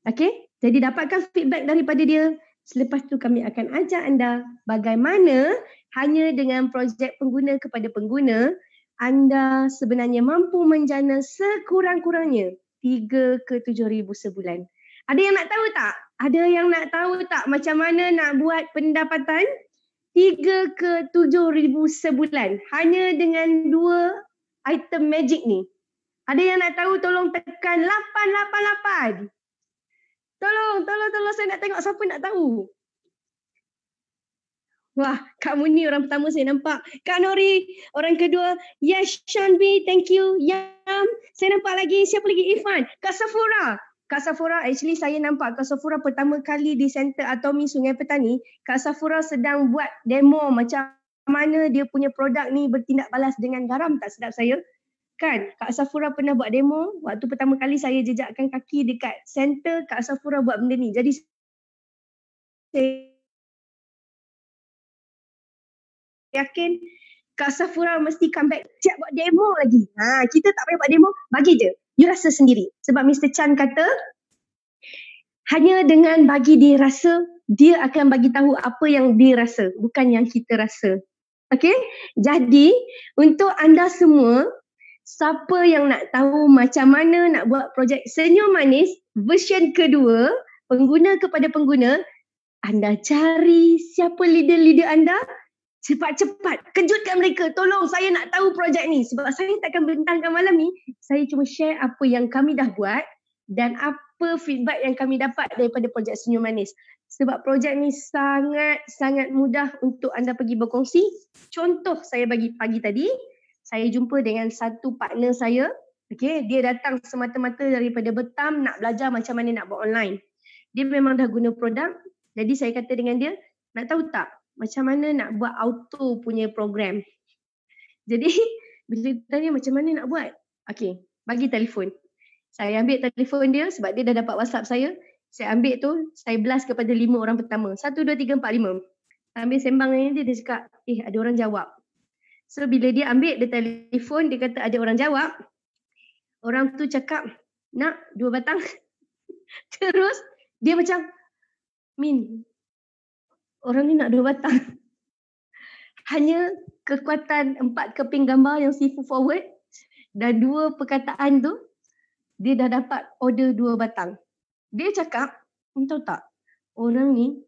Okey, jadi dapatkan feedback daripada dia. Selepas tu kami akan ajar anda bagaimana hanya dengan projek pengguna kepada pengguna, anda sebenarnya mampu menjana sekurang-kurangnya 3 ke 7,000 sebulan. Ada yang nak tahu tak? Ada yang nak tahu tak macam mana nak buat pendapatan 3 ke 7,000 sebulan hanya dengan 2 item magic ni? Ada yang nak tahu? Tolong tekan 888. Tolong saya nak tengok siapa nak tahu. Wah, Kak Muni orang pertama saya nampak. Kak Nori orang kedua. Yes, Shanbi, thank you. Yam, saya nampak lagi. Siapa lagi? Irfan. Kak Safura. Kak Safura, actually saya nampak Kak Safura pertama kali di Center Atomi Sungai Petani. Kak Safura sedang buat demo macam mana dia punya produk ni bertindak balas dengan garam. Tak sedap saya. Kan, Kak Safura pernah buat demo. Waktu pertama kali saya jejakkan kaki dekat center, Kak Safura buat benda ni. Jadi saya yakin Kak Safura mesti come back siap buat demo lagi. Kita tak payah buat demo, bagi je. You rasa sendiri. Sebab Mr. Chan kata, hanya dengan bagi dia rasa, dia akan bagi tahu apa yang dia rasa, bukan yang kita rasa. Okay? Jadi, untuk anda semua, siapa yang nak tahu macam mana nak buat projek Senyum Manis version kedua, pengguna kepada pengguna, anda cari siapa leader-leader anda, cepat-cepat kejutkan mereka. Tolong, saya nak tahu projek ni. Sebab saya takkan bentangkan malam ni. Saya cuma share apa yang kami dah buat dan apa feedback yang kami dapat daripada projek Senyum Manis. Sebab projek ni sangat-sangat mudah untuk anda pergi berkongsi. Contoh saya bagi pagi tadi, saya jumpa dengan satu partner saya. Okay, dia datang semata-mata daripada Betam nak belajar macam mana nak buat online. Dia memang dah guna produk. Jadi saya kata dengan dia, nak tahu tak macam mana nak buat auto punya program. Jadi bila dia tanya macam mana nak buat, okey, bagi telefon. Saya ambil telefon dia sebab dia dah dapat WhatsApp saya. Saya ambil tu, saya blast kepada 5 orang pertama. 1, 2, 3, 4, 5. Ambil sembang dengan dia cakap, ada orang jawab. So bila dia ambil dia telefon, dia kata ada orang jawab. Orang tu cakap, nak 2 batang. Terus dia macam, Min, orang ni nak 2 batang. Hanya kekuatan 4 keping gambar yang sifu forward dan 2 perkataan tu, dia dah dapat order 2 batang. Dia cakap, tahu tak, orang ni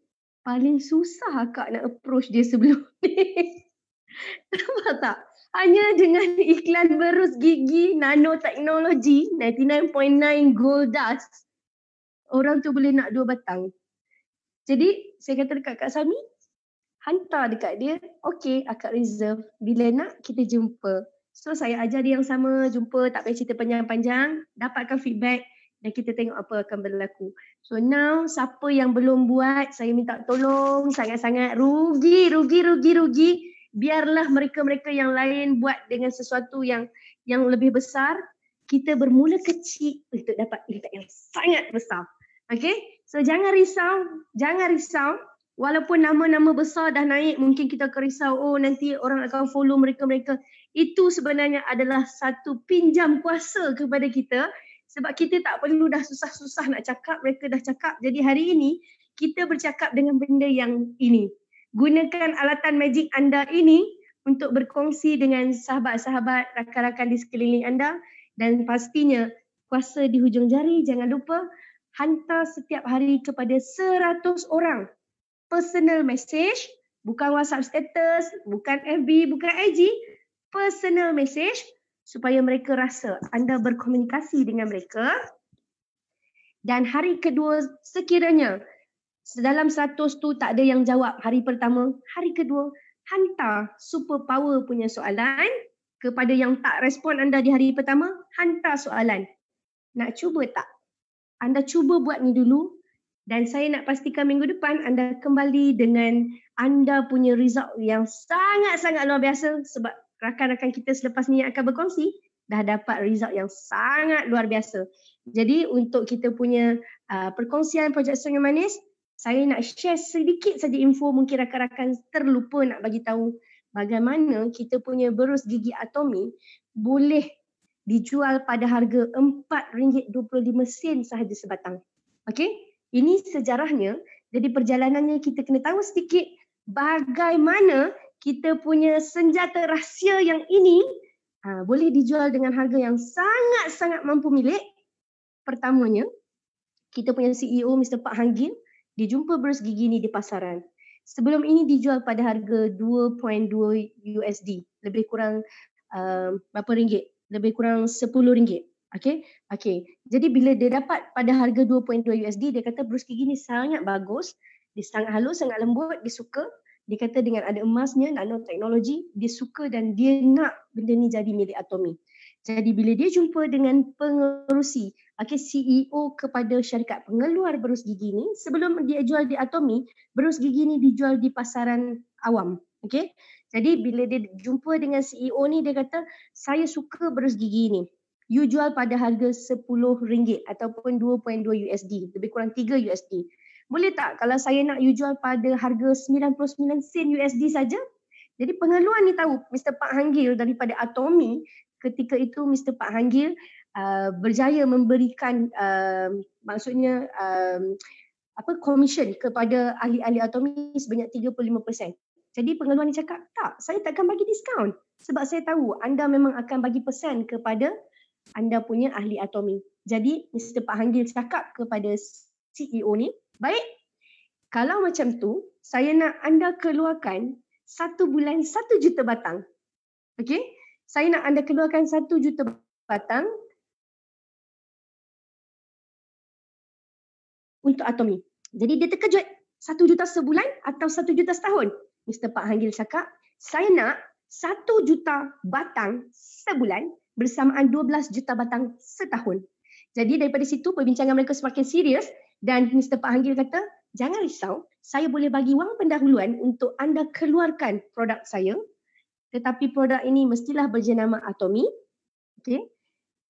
paling susah akak nak approach dia sebelum ni. Nampak tak? Hanya dengan iklan berus gigi nanoteknologi 99.9 gold dust, orang tu boleh nak 2 batang. Jadi saya kata dekat Kak Sami, hantar dekat dia, okey akak reserve, bila nak kita jumpa. So saya ajar dia yang sama, jumpa, tak payah cerita panjang-panjang, dapatkan feedback dan kita tengok apa akan berlaku. So now siapa yang belum buat, saya minta tolong, sangat-sangat rugi. Biarlah mereka-mereka yang lain buat dengan sesuatu yang lebih besar. Kita bermula kecil untuk dapat impact yang sangat besar. Okay? So jangan risau. Walaupun nama-nama besar dah naik, mungkin kita akan risau, nanti orang akan follow mereka-mereka. Itu sebenarnya adalah satu pinjam kuasa kepada kita. Sebab kita tak perlu dah susah-susah nak cakap, mereka dah cakap. Jadi hari ini, kita bercakap dengan benda yang ini. Gunakan alatan magic anda ini untuk berkongsi dengan sahabat-sahabat, rakan-rakan di sekeliling anda. Dan pastinya, kuasa di hujung jari, jangan lupa, hantar setiap hari kepada 100 orang. Personal message, bukan WhatsApp status, bukan FB, bukan IG. Personal message supaya mereka rasa anda berkomunikasi dengan mereka. Dan hari kedua sekiranya dalam 100 tu tak ada yang jawab hari pertama, hari kedua hantar super power punya soalan kepada yang tak respon anda di hari pertama, hantar soalan. Nak cuba tak? Anda cuba buat ni dulu dan saya nak pastikan minggu depan anda kembali dengan anda punya result yang sangat-sangat luar biasa sebab rakan-rakan kita selepas ni yang akan berkongsi dah dapat result yang sangat luar biasa. Jadi untuk kita punya perkongsian projek Senyum Manis, saya nak share sedikit saja info, mungkin rakan-rakan terlupa nak bagi tahu bagaimana kita punya berus gigi Atomy boleh dijual pada harga RM4.25 sahaja sebatang. Okey, ini sejarahnya. Jadi perjalanannya kita kena tahu sedikit bagaimana kita punya senjata rahsia yang ini boleh dijual dengan harga yang sangat-sangat mampu milik. Pertamanya, kita punya CEO Mr. Pak Hanggil, dia jumpa berus gigi ni di pasaran. Sebelum ini dijual pada harga 2.2 USD, lebih kurang berapa ringgit? Lebih kurang RM10. Okey. Jadi bila dia dapat pada harga 2.2 USD, dia kata berus gigi ni sangat bagus, dia sangat halus, sangat lembut, dia suka. Dia kata dengan ada emasnya, nanoteknologi, dia suka dan dia nak benda ni jadi milik Atomy. Jadi bila dia jumpa dengan pengerusi, CEO kepada syarikat pengeluar berus gigi ni, sebelum dia jual di Atomy, berus gigi ni dijual di pasaran awam. Okey. Jadi bila dia jumpa dengan CEO ni, dia kata, saya suka berus gigi ni. You jual pada harga RM10 ataupun 2.2 USD, lebih kurang 3 USD. Boleh tak kalau saya nak you jual pada harga 99 sen USD saja? Jadi pengeluar ni tahu Mr. Pak Hanggil daripada Atomy, ketika itu Mr. Pak Hanggil berjaya memberikan komisen kepada ahli-ahli Atomy sebanyak 35%. Jadi pengeluar ni cakap, tak, saya takkan bagi diskaun sebab saya tahu anda memang akan bagi pesan kepada anda punya ahli Atomy. Jadi Mr. Pak Hanggil cakap kepada CEO ni, baik, kalau macam tu, saya nak anda keluarkan 1 bulan 1 juta batang. Okey? Saya nak anda keluarkan 1 juta batang untuk Atomy. Jadi dia terkejut, 1 juta sebulan atau 1 juta setahun? Mr. Pak Hanggil cakap, saya nak 1 juta batang sebulan bersamaan 12 juta batang setahun. Jadi daripada situ perbincangan mereka semakin serius dan Mr. Pak Hanggil kata, jangan risau, saya boleh bagi wang pendahuluan untuk anda keluarkan produk saya, tetapi produk ini mestilah berjenama Atomy. Okay?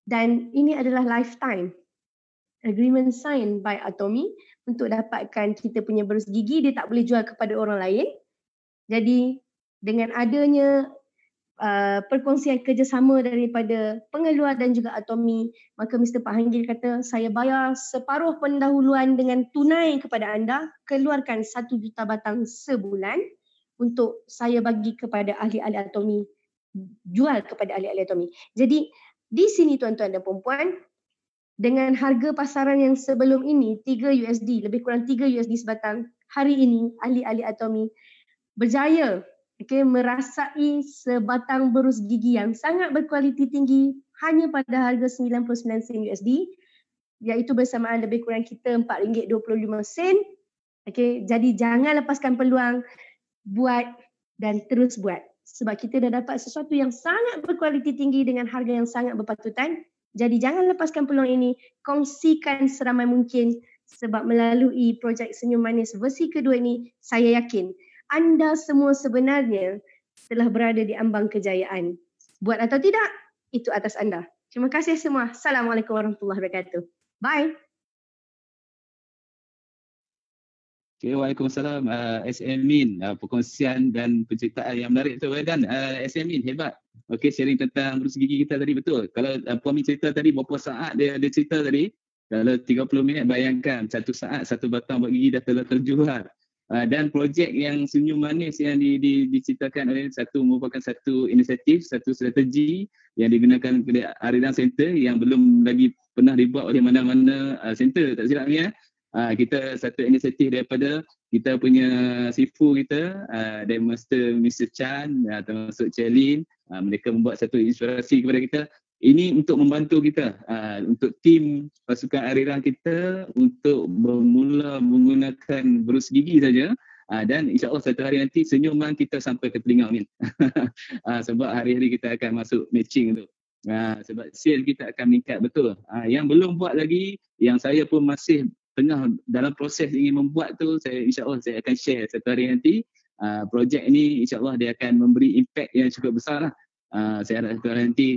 Dan ini adalah lifetime agreement signed by Atomy untuk dapatkan kita punya berus gigi, dia tak boleh jual kepada orang lain. Jadi dengan adanya perkongsian kerjasama daripada pengeluar dan juga Atomy, maka Mr. Pak Hanggil kata, saya bayar separuh pendahuluan dengan tunai kepada anda, keluarkan 1 juta batang sebulan untuk saya bagi kepada ahli-ahli Atomy, jual kepada ahli-ahli Atomy. Jadi di sini tuan-tuan dan puan-puan, dengan harga pasaran yang sebelum ini 3 USD, lebih kurang 3 USD sebatang, hari ini ahli-ahli Atomy berjaya merasai sebatang berus gigi yang sangat berkualiti tinggi hanya pada harga 99 sen USD, iaitu bersamaan lebih kurang kita RM4.25. Jadi jangan lepaskan peluang, buat dan terus buat. Sebab kita dah dapat sesuatu yang sangat berkualiti tinggi dengan harga yang sangat berpatutan. Jadi jangan lepaskan peluang ini, kongsikan seramai mungkin sebab melalui projek Senyum Manis versi kedua ini, saya yakin anda semua sebenarnya telah berada di ambang kejayaan. Buat atau tidak, itu atas anda. Terima kasih semua. Assalamualaikum warahmatullahi wabarakatuh. Bye. Okay, Waalaikumsalam SM Min, perkongsian dan penceritaan yang menarik tu dan SM Min hebat. Okey, sharing tentang berus gigi kita tadi betul. Kalau Puan Min cerita tadi berapa saat dia cerita tadi, kalau 30 minit bayangkan 1 saat 1 batang buat gigi dah telah terjual. Dan projek yang Senyum Manis yang diceritakan oleh merupakan satu inisiatif, satu strategi yang digunakan oleh Ariran Center yang belum lagi pernah dibuat oleh mana-mana center, tak silap ni. Kita satu inisiatif daripada kita punya sifu kita, Master Mr. Chan, termasuk Chelin. Mereka membuat satu inspirasi kepada kita. Ini untuk membantu kita, untuk tim pasukan Ariran kita untuk bermula menggunakan berus gigi saja. Dan insyaAllah satu hari nanti senyuman kita sampai ke telinga ni. Sebab hari-hari kita akan masuk matching tu. Sebab sale kita akan meningkat betul. Yang belum buat lagi, yang saya pun masih tengah dalam proses ingin membuat tu, insyaAllah saya akan share satu hari nanti. Projek ni insyaAllah dia akan memberi impact yang cukup besar lah. saya harap satu hari nanti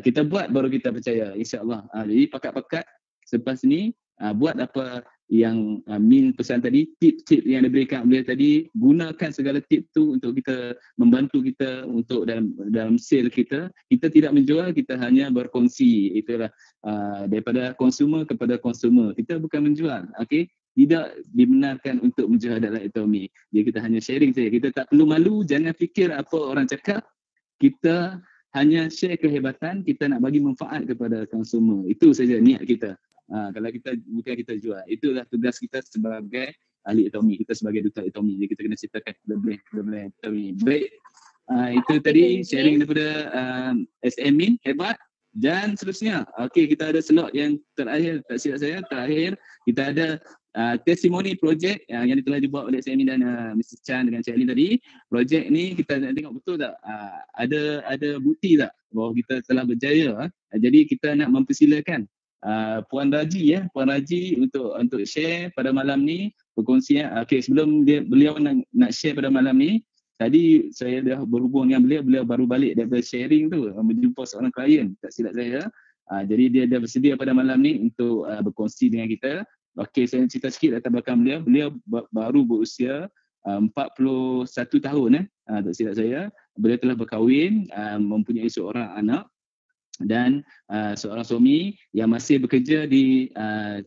kita buat baru kita percaya, insya-Allah. Jadi pakat-pakat selepas ni buat apa yang Min pesan tadi, tip-tip yang diberikan beliau tadi, gunakan segala tip tu untuk kita membantu kita untuk dalam sale kita. Kita tidak menjual, kita hanya berkongsi. Itulah daripada konsumer kepada konsumer. Kita bukan menjual, okey? Tidak dibenarkan untuk menjual dalam ekonomi. Jadi kita hanya sharing saja. Kita tak perlu malu, jangan fikir apa orang cakap. Kita hanya share kehebatan, kita nak bagi manfaat kepada konsumer. Itu saja niat kita. Kalau kita bukan kita jual, itulah tugas kita sebagai ahli ekonomi, kita sebagai duta ekonomi. Jadi kita kena ceritakan lebih ekonomi. Baik, itu tadi sharing daripada SM Min, hebat. Dan seterusnya, okey, kita ada slot yang terakhir, tak silap saya, terakhir kita ada testimoni projek yang telah dibuat oleh SM Min dan Mr. Chan dengan Cik Ali tadi. Projek ni kita nak tengok betul tak, ada bukti tak bahawa kita telah berjaya. Jadi kita nak mempersilakan Puan Raji Puan Raji untuk share pada malam ni, perkongsian. Okey, sebelum beliau nak share pada malam ni, tadi saya dah berhubung dengan beliau baru balik daripada sharing tu, menjumpa seorang klien, tak silap saya. Jadi dia dah bersedia pada malam ni untuk berkongsi dengan kita. Okey, saya cerita sikit latar belakang beliau. Beliau baru berusia 41 tahun tak silap saya. Beliau telah berkahwin, mempunyai seorang anak dan seorang suami yang masih bekerja di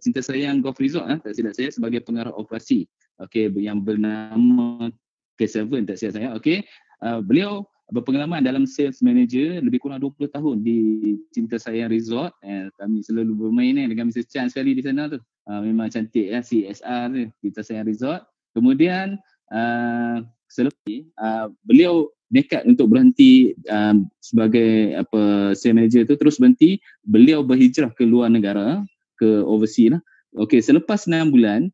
Cinta Sayang Golf Resort, tak silap saya, sebagai pengarah operasi. Okey, yang bernama K7, tak silap saya. Okey, beliau berpengalaman dalam sales manager lebih kurang 20 tahun di Cinta Sayang Resort. Kami selalu bermain dengan Mr. Chan sekali di sana tu. Memang cantik CSR tu, Cinta Sayang Resort. Kemudian selepas beliau nekat untuk berhenti sebagai sales manager tu, terus berhenti. Beliau berhijrah ke luar negara, ke overseas lah. Okey, selepas 6 bulan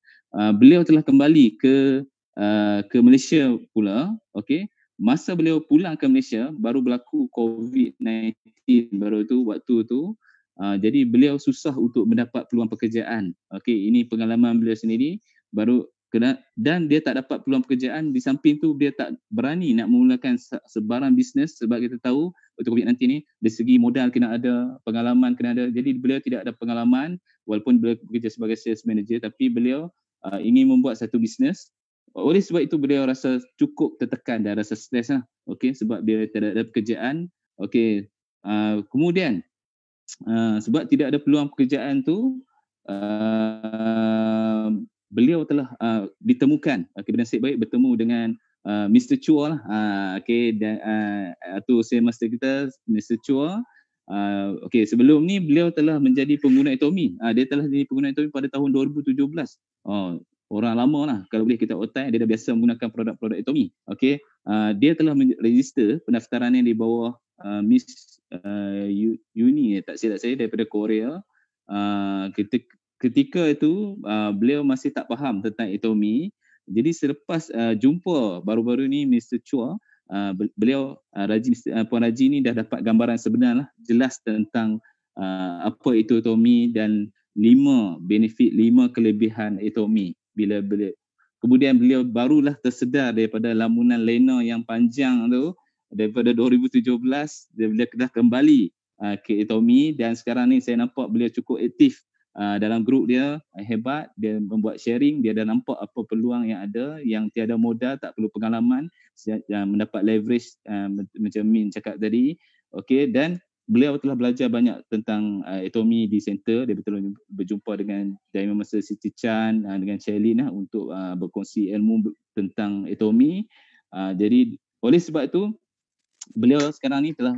beliau telah kembali ke Malaysia pula. Okey, masa beliau pulang ke Malaysia baru berlaku COVID-19 waktu tu. Jadi beliau susah untuk mendapat peluang pekerjaan. Okey, ini pengalaman beliau sendiri. Dan dia tak dapat peluang pekerjaan. Di samping tu dia tak berani nak memulakan sebarang bisnes, sebab kita tahu untuk COVID-19 ni dari segi modal kena ada, pengalaman kena ada. Jadi beliau tidak ada pengalaman walaupun beliau bekerja sebagai sales manager, tapi beliau ingin membuat satu bisnes. Oleh sebab itu beliau rasa cukup tertekan dan rasa stres lah. Okey, sebab dia tidak ada pekerjaan. Okey, kemudian sebab tidak ada peluang pekerjaan tu, beliau telah ditemukan, bernasib baik bertemu dengan Mr. Chua lah. Okey, dan tu saya master kita Mr. Chua. Okey, sebelum ni beliau telah menjadi pengguna Atomy. Dia telah menjadi pengguna Atomy pada tahun 2017. Orang lama lah, kalau boleh kita otak, dia dah biasa menggunakan produk-produk Atomy. Okey, dia telah register pendaftarannya di bawah Miss Uni, tak silap saya, daripada Korea. Ketika itu beliau masih tak faham tentang Atomy. Jadi selepas jumpa baru-baru ni Mr. Chua, beliau Puan Raji ni dah dapat gambaran sebenar lah, jelas tentang apa itu Atomy dan 5 benefit, 5 kelebihan Atomy. Kemudian beliau barulah tersedar daripada lamunan lena yang panjang tu daripada 2017. Beliau dah kembali ke Atomy dan sekarang ni saya nampak beliau cukup aktif dalam grup dia. Hebat, dia membuat sharing, dia dah nampak apa peluang yang ada, yang tiada modal, tak perlu pengalaman, mendapat leverage macam Min cakap tadi. Okey, dan beliau telah belajar banyak tentang Atomy di center. Dia betul berjumpa dengan Diamond Master Siti Chan, dengan Shelly untuk berkongsi ilmu tentang Atomy. Jadi oleh sebab itu beliau sekarang ni telah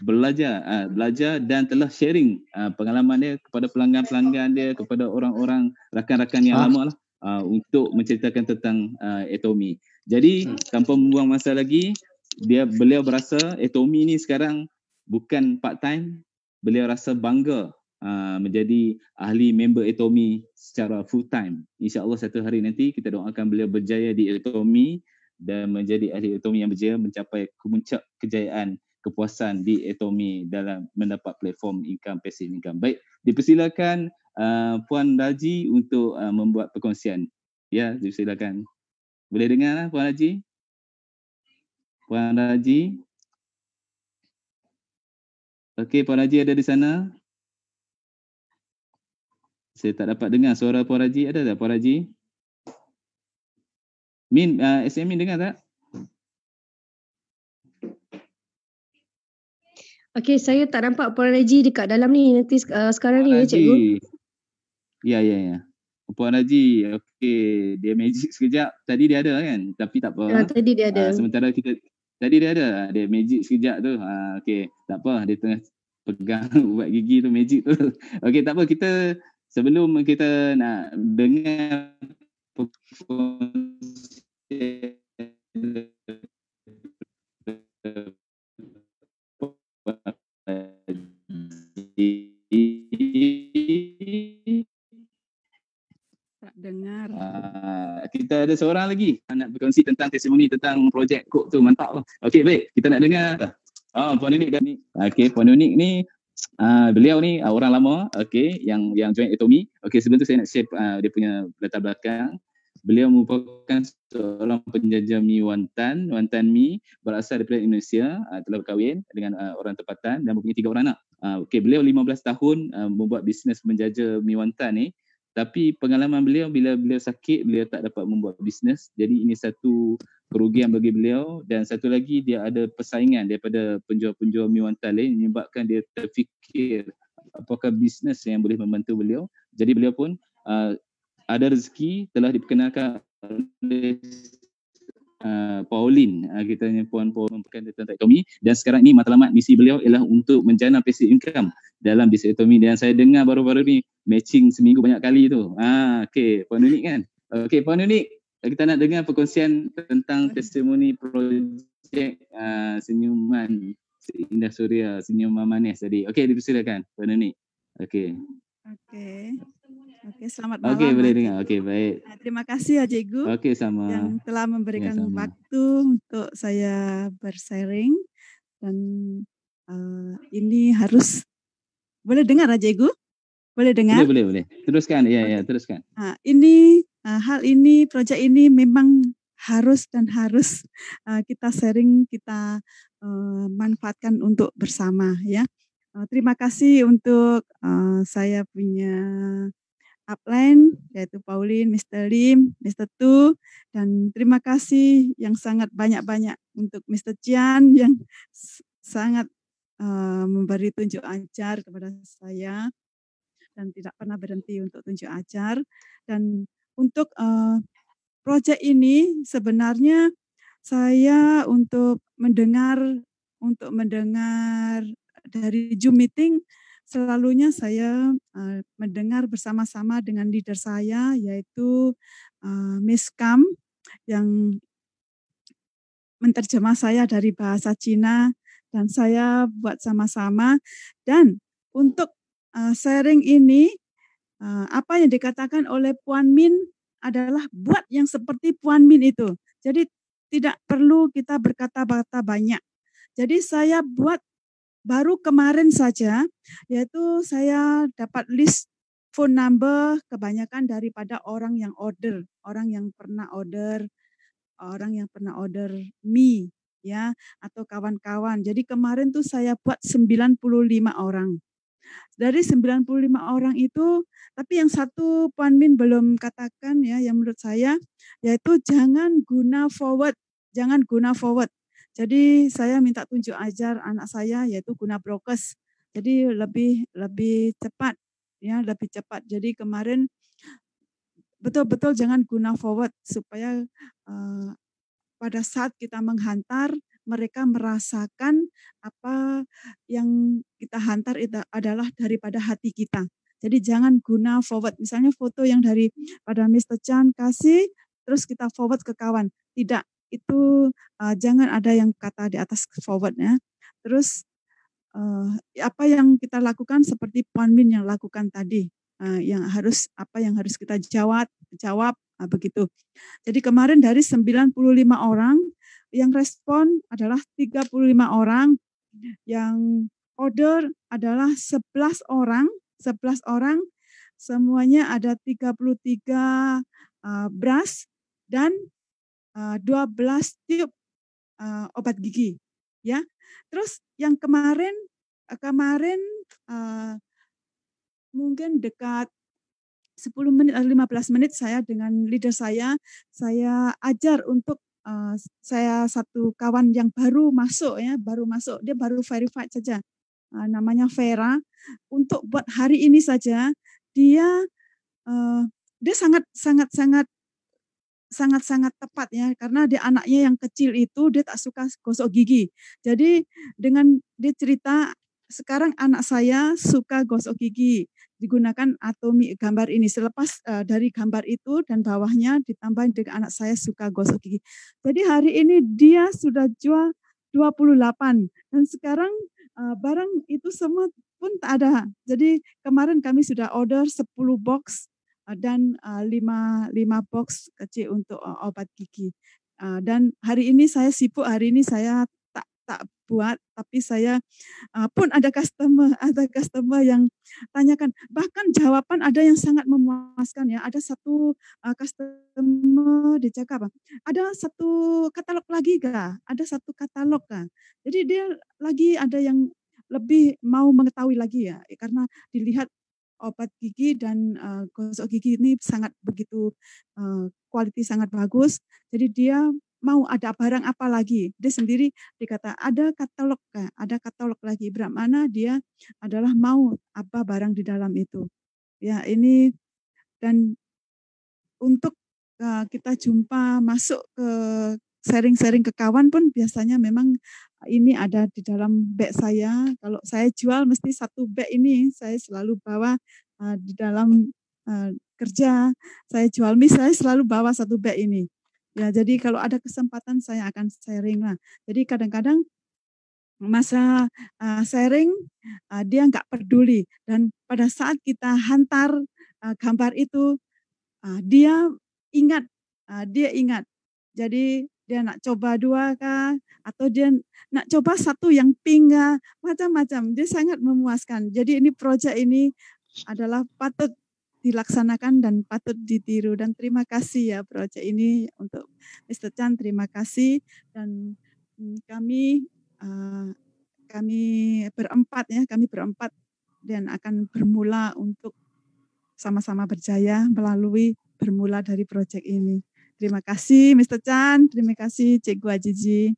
belajar dan telah sharing pengalaman dia kepada pelanggan-pelanggan dia, kepada orang-orang rakan-rakan yang lama lah, untuk menceritakan tentang Atomy. Jadi tanpa membuang masa lagi, beliau berasa Atomy ni sekarang bukan part time. Beliau rasa bangga menjadi ahli member Atomy secara full time. InsyaAllah satu hari nanti kita doakan beliau berjaya di Atomy dan menjadi ahli Atomy yang berjaya mencapai kemuncak kejayaan, kepuasan di Atomy dalam mendapat platform income, passive income. Baik, dipersilakan Puan Raji untuk membuat perkongsian. Ya, dipersilakan. Boleh dengar Puan Raji? Puan Raji? Okey, Puan Haji ada di sana? Saya tak dapat dengar suara Puan Haji. Ada tak Puan Haji? Min, SM Min dengar tak? Okey, saya tak nampak Puan Haji dekat dalam ni. Nanti sekarang ni Puan ya cikgu. Haji. Ya. Puan Haji, okey, dia magic sekejap. Tadi dia ada kan? Tapi tak apa. Tadi dia ada. Sementara kita tadi dia ada, dia magic sekejap tu. Okey, tak apa, dia tengah pegang ubat gigi tu magic tu. Okey, tak apa, kita sebelum kita nak dengar Tak dengar. Kita ada seorang lagi nak berkongsi tentang testimoni tentang projek kod tu. Mantap lah. Okey, baik, kita nak dengar Puan Unik dan ni. Okey, Puan Unik ni beliau ni orang lama, okey, yang join Atomy. Okey, sebelum tu saya nak share dia punya latar belakang. Beliau merupakan seorang penjajah mi Wantan Mi, berasal daripada Indonesia, telah berkahwin dengan orang tempatan dan mempunyai 3 orang anak. Okey, beliau 15 tahun membuat bisnes menjajah mi Wantan ni. Tapi pengalaman beliau bila beliau sakit, beliau tak dapat membuat bisnes. Jadi ini satu kerugian bagi beliau, dan satu lagi dia ada persaingan daripada penjual-penjual mi Wantan lain, menyebabkan dia terfikir apakah bisnes yang boleh membantu beliau. Jadi beliau pun ada rezeki, telah diperkenalkan oleh Pauline, kita punya Puan memperkenalkan tentang Atomy, dan sekarang ini matlamat misi beliau ialah untuk menjana passive income dalam bisnes Atomy. Dan saya dengar baru-baru ni matching seminggu banyak kali tu. Okey, Puan Unik kan? Okey, Puan Unik, kita nak dengar perkongsian tentang testimoni projek senyuman Indah Suria, senyuman manis tadi. Okey, dipersilakan Puan Unik. Okey. Okey, selamat malam. Okey, boleh dengar. Okey, baik. Terima kasih ya Cikgu Okey, sama. yang telah memberikan waktu untuk saya bersharing, dan ini harus boleh dengar ya Cikgu? Boleh dengar? Boleh. Teruskan. Ya, teruskan. Ini hal ini, proyek ini memang harus kita sharing, kita manfaatkan untuk bersama ya. Terima kasih untuk saya punya upline, yaitu Pauline, Mr. Lim, Mr. Tu, dan terima kasih yang sangat banyak-banyak untuk Mr. Jian yang sangat memberi tunjuk ajar kepada saya dan tidak pernah berhenti untuk tunjuk ajar. Dan untuk proyek ini sebenarnya saya untuk mendengar dari Zoom meeting, selalunya saya mendengar bersama-sama dengan leader saya, yaitu Miss Kam, yang menterjemah saya dari bahasa Cina, dan saya buat sama-sama. Dan untuk sharing ini, apa yang dikatakan oleh Puan Min adalah buat yang seperti Puan Min itu. Jadi tidak perlu kita berkata-kata banyak. Jadi saya buat baru kemarin saja, yaitu saya dapat list phone number kebanyakan daripada orang yang pernah order mie ya, atau kawan-kawan. Jadi kemarin tuh saya buat 95 orang. Dari 95 orang itu, tapi yang satu Puan Min belum katakan ya, yang menurut saya, yaitu jangan guna forward. Jadi saya minta tunjuk ajar anak saya, yaitu guna brokers. Jadi lebih cepat ya, lebih cepat. Jadi kemarin betul-betul jangan guna forward, supaya pada saat kita menghantar, mereka merasakan apa yang kita hantar itu adalah daripada hati kita. Jadi jangan guna forward. Misalnya foto yang dari pada Mr. Chan kasih, terus kita forward ke kawan. Tidak, itu jangan ada yang kata di atas forward ya. Terus apa yang kita lakukan seperti Puan Min yang lakukan tadi, yang harus kita jawab begitu. Jadi kemarin dari 95 orang, yang respon adalah 35 orang, yang order adalah 11 orang, semuanya ada 33 brush dan 12 tube obat gigi ya. Terus yang kemarin kemarin mungkin dekat 10 menit atau 15 menit saya dengan leader saya ajar untuk saya satu kawan yang baru masuk, dia baru verified saja, namanya Vera. Untuk buat hari ini saja dia sangat tepat ya, karena dia anaknya yang kecil itu dia tak suka gosok gigi. Jadi dengan dia cerita, sekarang anak saya suka gosok gigi, digunakan atomi gambar ini. Selepas dari gambar itu dan bawahnya ditambah dengan anak saya suka gosok gigi. Jadi hari ini dia sudah jual 28 dan sekarang barang itu semua pun tak ada. Jadi kemarin kami sudah order 10 box dan 5 box kecil untuk obat gigi. Dan hari ini saya sibuk, hari ini saya tak buat, tapi saya pun ada customer yang tanyakan, bahkan jawaban ada yang sangat memuaskan ya. Ada satu customer dia cakap, ada satu katalog lagi kah? Ada satu katalog kah? Jadi dia lagi ada yang lebih mau mengetahui lagi ya, karena dilihat obat gigi dan gosok gigi ini sangat begitu quality sangat bagus. Jadi dia mau ada barang apa lagi. Dia sendiri dikata ada katalog lagi. Mana dia adalah mau apa barang di dalam itu. Ya ini, dan untuk kita jumpa masuk ke sharing-sharing ke kawan pun biasanya memang ini ada di dalam bag saya. Kalau saya jual mesti satu bag ini saya selalu bawa di dalam kerja. Saya jual mie saya selalu bawa satu bag ini. Ya, jadi kalau ada kesempatan saya akan sharing lah. Jadi kadang-kadang masa sharing dia nggak peduli, dan pada saat kita hantar gambar itu dia ingat. Jadi dia nak coba 2 kah, atau dia nak coba satu yang pink kah, macam-macam. Dia sangat memuaskan. Jadi ini proyek ini adalah patut dilaksanakan dan patut ditiru, dan terima kasih ya proyek ini untuk Mr. Chan, terima kasih. Dan kami berempat dan akan bermula untuk sama-sama berjaya melalui bermula dari proyek ini. Terima kasih Mr. Chan, terima kasih Cikgu Ajiji.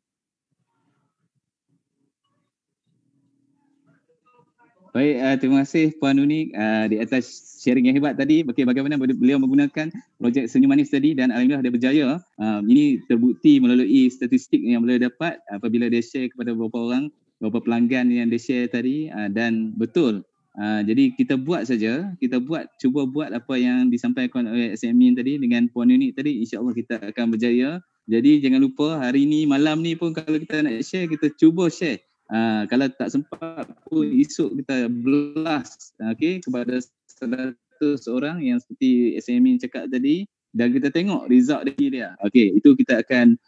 Baik, terima kasih Puan Nuni di atas sharing yang hebat tadi. Bagaimana beliau menggunakan projek Senyum Manis tadi, dan alhamdulillah dia berjaya. Ini terbukti melalui statistik yang beliau dapat apabila dia share kepada beberapa pelanggan yang dia share tadi, dan betul. Jadi kita cuba buat apa yang disampaikan oleh SME tadi dengan Puan Nuni tadi, insya-Allah kita akan berjaya. Jadi jangan lupa hari ni malam ni pun kalau kita nak share, kita cuba share. Kalau tak sempat pun esok kita blast kepada 100 orang yang seperti SME cakap tadi, dan kita tengok result dari dia. Okey, itu kita akan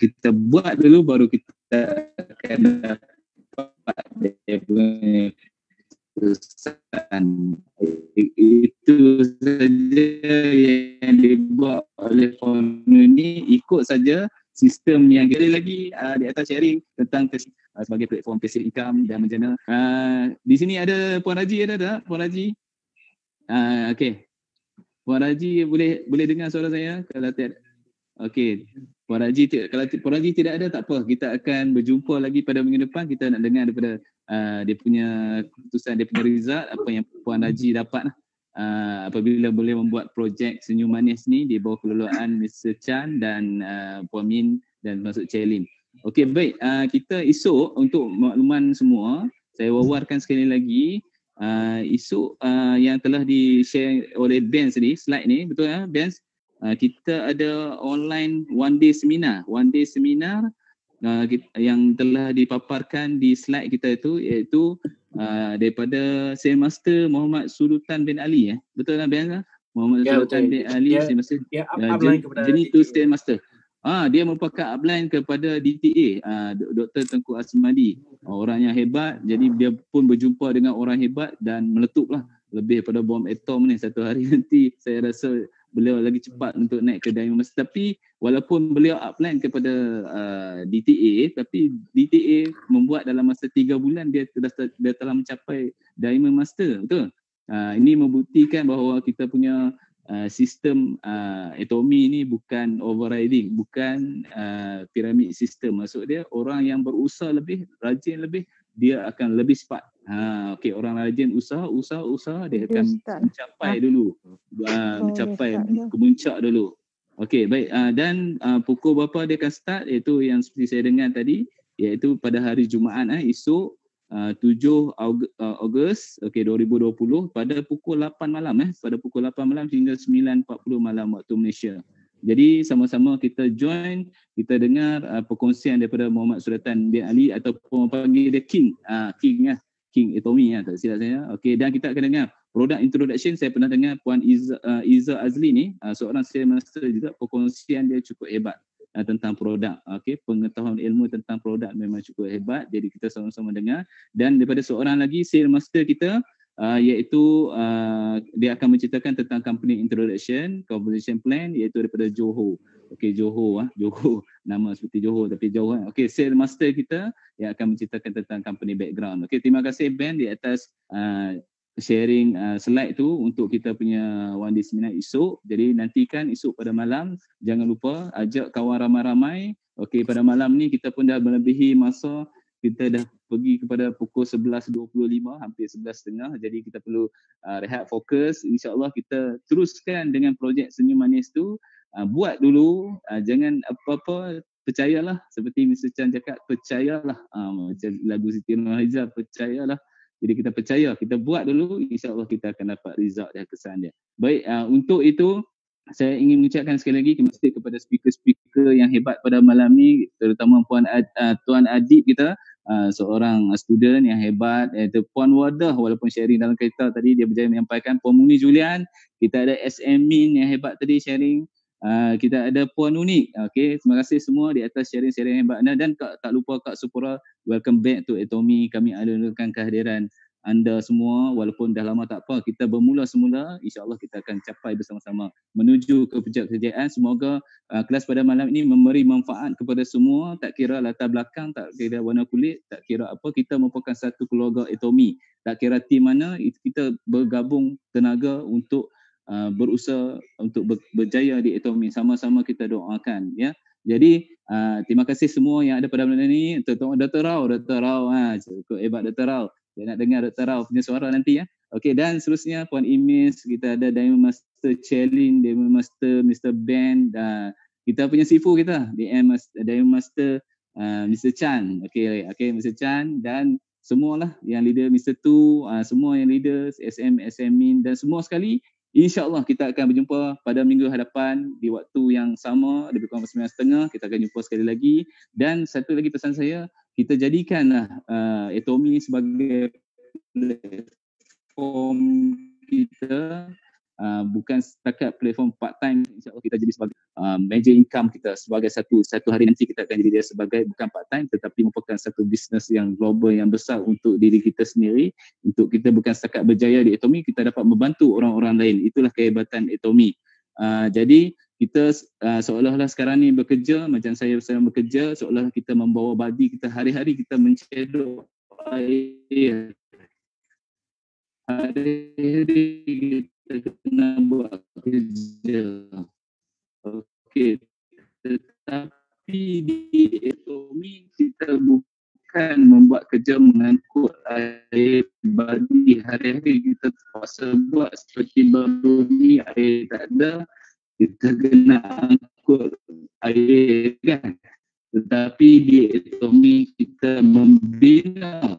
kita buat dulu, baru kita akan dapat dia punya keputusan. Itu saja yang dibuat oleh Puan Nuni, ikut saja sistem yang sekali lagi di atas sharing tentang sebagai platform passive income dan macam mana. Di sini ada Puan Raji, ada tak Puan Raji? Okey. Puan Raji boleh dengar suara saya? Kalau tidak, okey. Puan Raji, kalau Puan Raji tidak ada, tak apa. Kita akan berjumpa lagi pada minggu depan. Kita nak dengar daripada dia punya keputusan, dia punya result, apa yang Puan Raji dapat apabila boleh membuat projek Senyum Manis ni di bawah kelolaan Mr. Chan dan Puan Min dan masuk Chelin. Okey, baik. Kita esok untuk makluman semua, saya wawarkan sekali lagi esok yang telah di-share oleh Benz ni, slide ni, betul ya Benz? Kita ada online one day seminar yang telah dipaparkan di slide kita itu, iaitu daripada Saint Master Muhammad Sultan bin Ali, betul kan Ben? Muhammad Sultan bin Ali, Saint Master. Jadi itu Saint Master. Dia merupakan upline kepada DTA, Dr. Tengku Asmadi, orang yang hebat. Jadi dia pun berjumpa dengan orang hebat dan meletuplah lebih pada bom atom ni. Satu hari nanti saya rasa beliau lagi cepat untuk naik ke Diamond Master. Tapi walaupun beliau upline kepada DTA, tapi DTA membuat dalam masa 3 bulan dia telah mencapai Diamond Master. Betul? Ini membuktikan bahawa kita punya sistem Atomy ni bukan overriding, bukan piramid sistem. Maksud dia orang yang berusaha lebih, rajin lebih, dia akan lebih cepat. Okey, orang rajin usaha dia akan mencapai dulu, mencapai kemuncak dulu. Okey, baik. Dan pukul berapa dia akan start, iaitu yang seperti saya dengar tadi, iaitu pada hari Jumaat esok 7 Ogos 2020 pada pukul 8 malam pada pukul 8 malam hingga 9.40 malam waktu Malaysia. Jadi sama-sama kita join, kita dengar perkongsian daripada Muhammad Sultan bin Ali ataupun panggil dia King. King Atomy tak silap saya. Okey, dan kita akan dengar product introduction. Saya pernah dengar Puan Iza Azli ni, seorang sales master juga, perkongsian dia cukup hebat tentang produk. Okey, pengetahuan ilmu tentang produk memang cukup hebat. Jadi kita sama-sama dengar. Dan daripada seorang lagi sales master kita, iaitu dia akan menceritakan tentang company introduction, composition plan, iaitu daripada Johor. Okey, Johor, nama seperti Johor tapi jauh. Okey, sales master kita yang akan menceritakan tentang company background. Okey, terima kasih Ben di atas sharing slide tu untuk kita punya one day seminar esok. Jadi nantikan esok pada malam, jangan lupa ajak kawan ramai-ramai. Okey, pada malam ni kita pun dah melebihi masa, kita dah pergi kepada pukul 11.25, hampir 11.30. Jadi kita perlu rehat, fokus. InsyaAllah kita teruskan dengan projek Senyum Manis tu. Buat dulu, jangan apa-apa, percayalah. Seperti Mr. Chan cakap, percayalah. Macam lagu Siti Nurhaliza, percayalah. Jadi kita percaya, kita buat dulu, insyaAllah kita akan dapat result dan kesan dia. Baik, untuk itu saya ingin mengucapkan sekali lagi terima kasih kepada speaker-speaker yang hebat pada malam ni, terutama Tuan Adib kita, seorang student yang hebat, iaitu Puan Wadah, walaupun sharing dalam kereta tadi dia berjaya menyampaikan. Puan Muni Julian, kita ada SM Min yang hebat tadi sharing, kita ada Puan Unik. Okey, terima kasih semua di atas sharing-sharing hebat anda. Dan tak lupa Kak Supura, welcome back to Atomy. Kami alukan kehadiran anda semua, walaupun dah lama tak apa, kita bermula semula, insyaAllah kita akan capai bersama-sama menuju ke puncak kejayaan. Semoga kelas pada malam ini memberi manfaat kepada semua, tak kira latar belakang, tak kira warna kulit, tak kira apa, kita merupakan satu keluarga Atomy. Tak kira tim mana, kita bergabung tenaga untuk berusaha untuk berjaya di Atomy. Sama-sama kita doakan, ya. Jadi terima kasih semua yang ada pada malam ini. Dr. Rao, cukup hebat Dr. Rao. Saya nak dengar Dr. Rao punya suara nanti, ya. Okey, dan seterusnya Puan Imis, kita ada Diamond Master Chelin, Diamond Master Mr. Ben, kita punya sifu kita Diamond Master Mr. Chan. Okey, Mr. Chan, dan semualah yang leader Mr. Tu, semua yang leader SM Min, dan semua sekali. InsyaAllah kita akan berjumpa pada minggu hadapan di waktu yang sama, lebih kurang 9.30 kita akan jumpa sekali lagi. Dan satu lagi pesan saya, kita jadikanlah Atomy sebagai platform kita, bukan setakat platform part time. InsyaAllah kita jadi sebagai major income kita, sebagai satu hari nanti kita akan jadi dia sebagai bukan part time tetapi merupakan satu bisnes yang global yang besar untuk diri kita sendiri. Untuk kita bukan setakat berjaya di Atomy, kita dapat membantu orang-orang lain. Itulah kehebatan Atomy. Jadi kita seolah-olah sekarang ni bekerja, macam saya sedang bekerja, seolah kita membawa badi kita, hari-hari kita mencedok air, hari-hari kita kena buat kerja. Okey, tetapi di Atomy kita bukan membuat kerja mengangkut air badi, hari-hari kita terpaksa buat seperti baru ni air tak ada, kita kena angkut air, kan. Tetapi di Atomy kita membina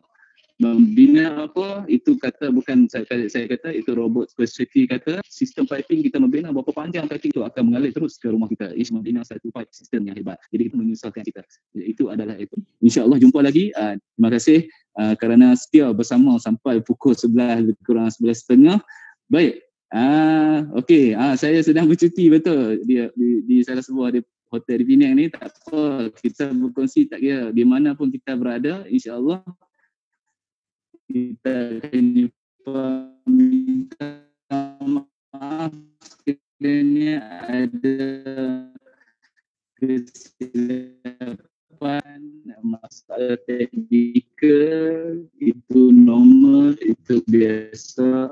apa, itu kata bukan saya kata, itu robot specialty kata, sistem piping kita membina berapa panjang kaki itu akan mengalir terus ke rumah kita. Ish membina satu pipe sistem yang hebat. Jadi kita menyusahkan kita. Itu adalah itu. InsyaAllah jumpa lagi. Terima kasih kerana setia bersama sampai pukul 11 lebih kurang 11.30. Baik. Okey, saya sedang bercuti betul di salah sebuah hotel di Penang ni. Tak apa, kita berkongsi, tak kira di mana pun kita berada, insya-Allah kita akan jumpa. Minta maaf sekiranya ada kesilapan, masalah teknikal, itu normal, itu biasa.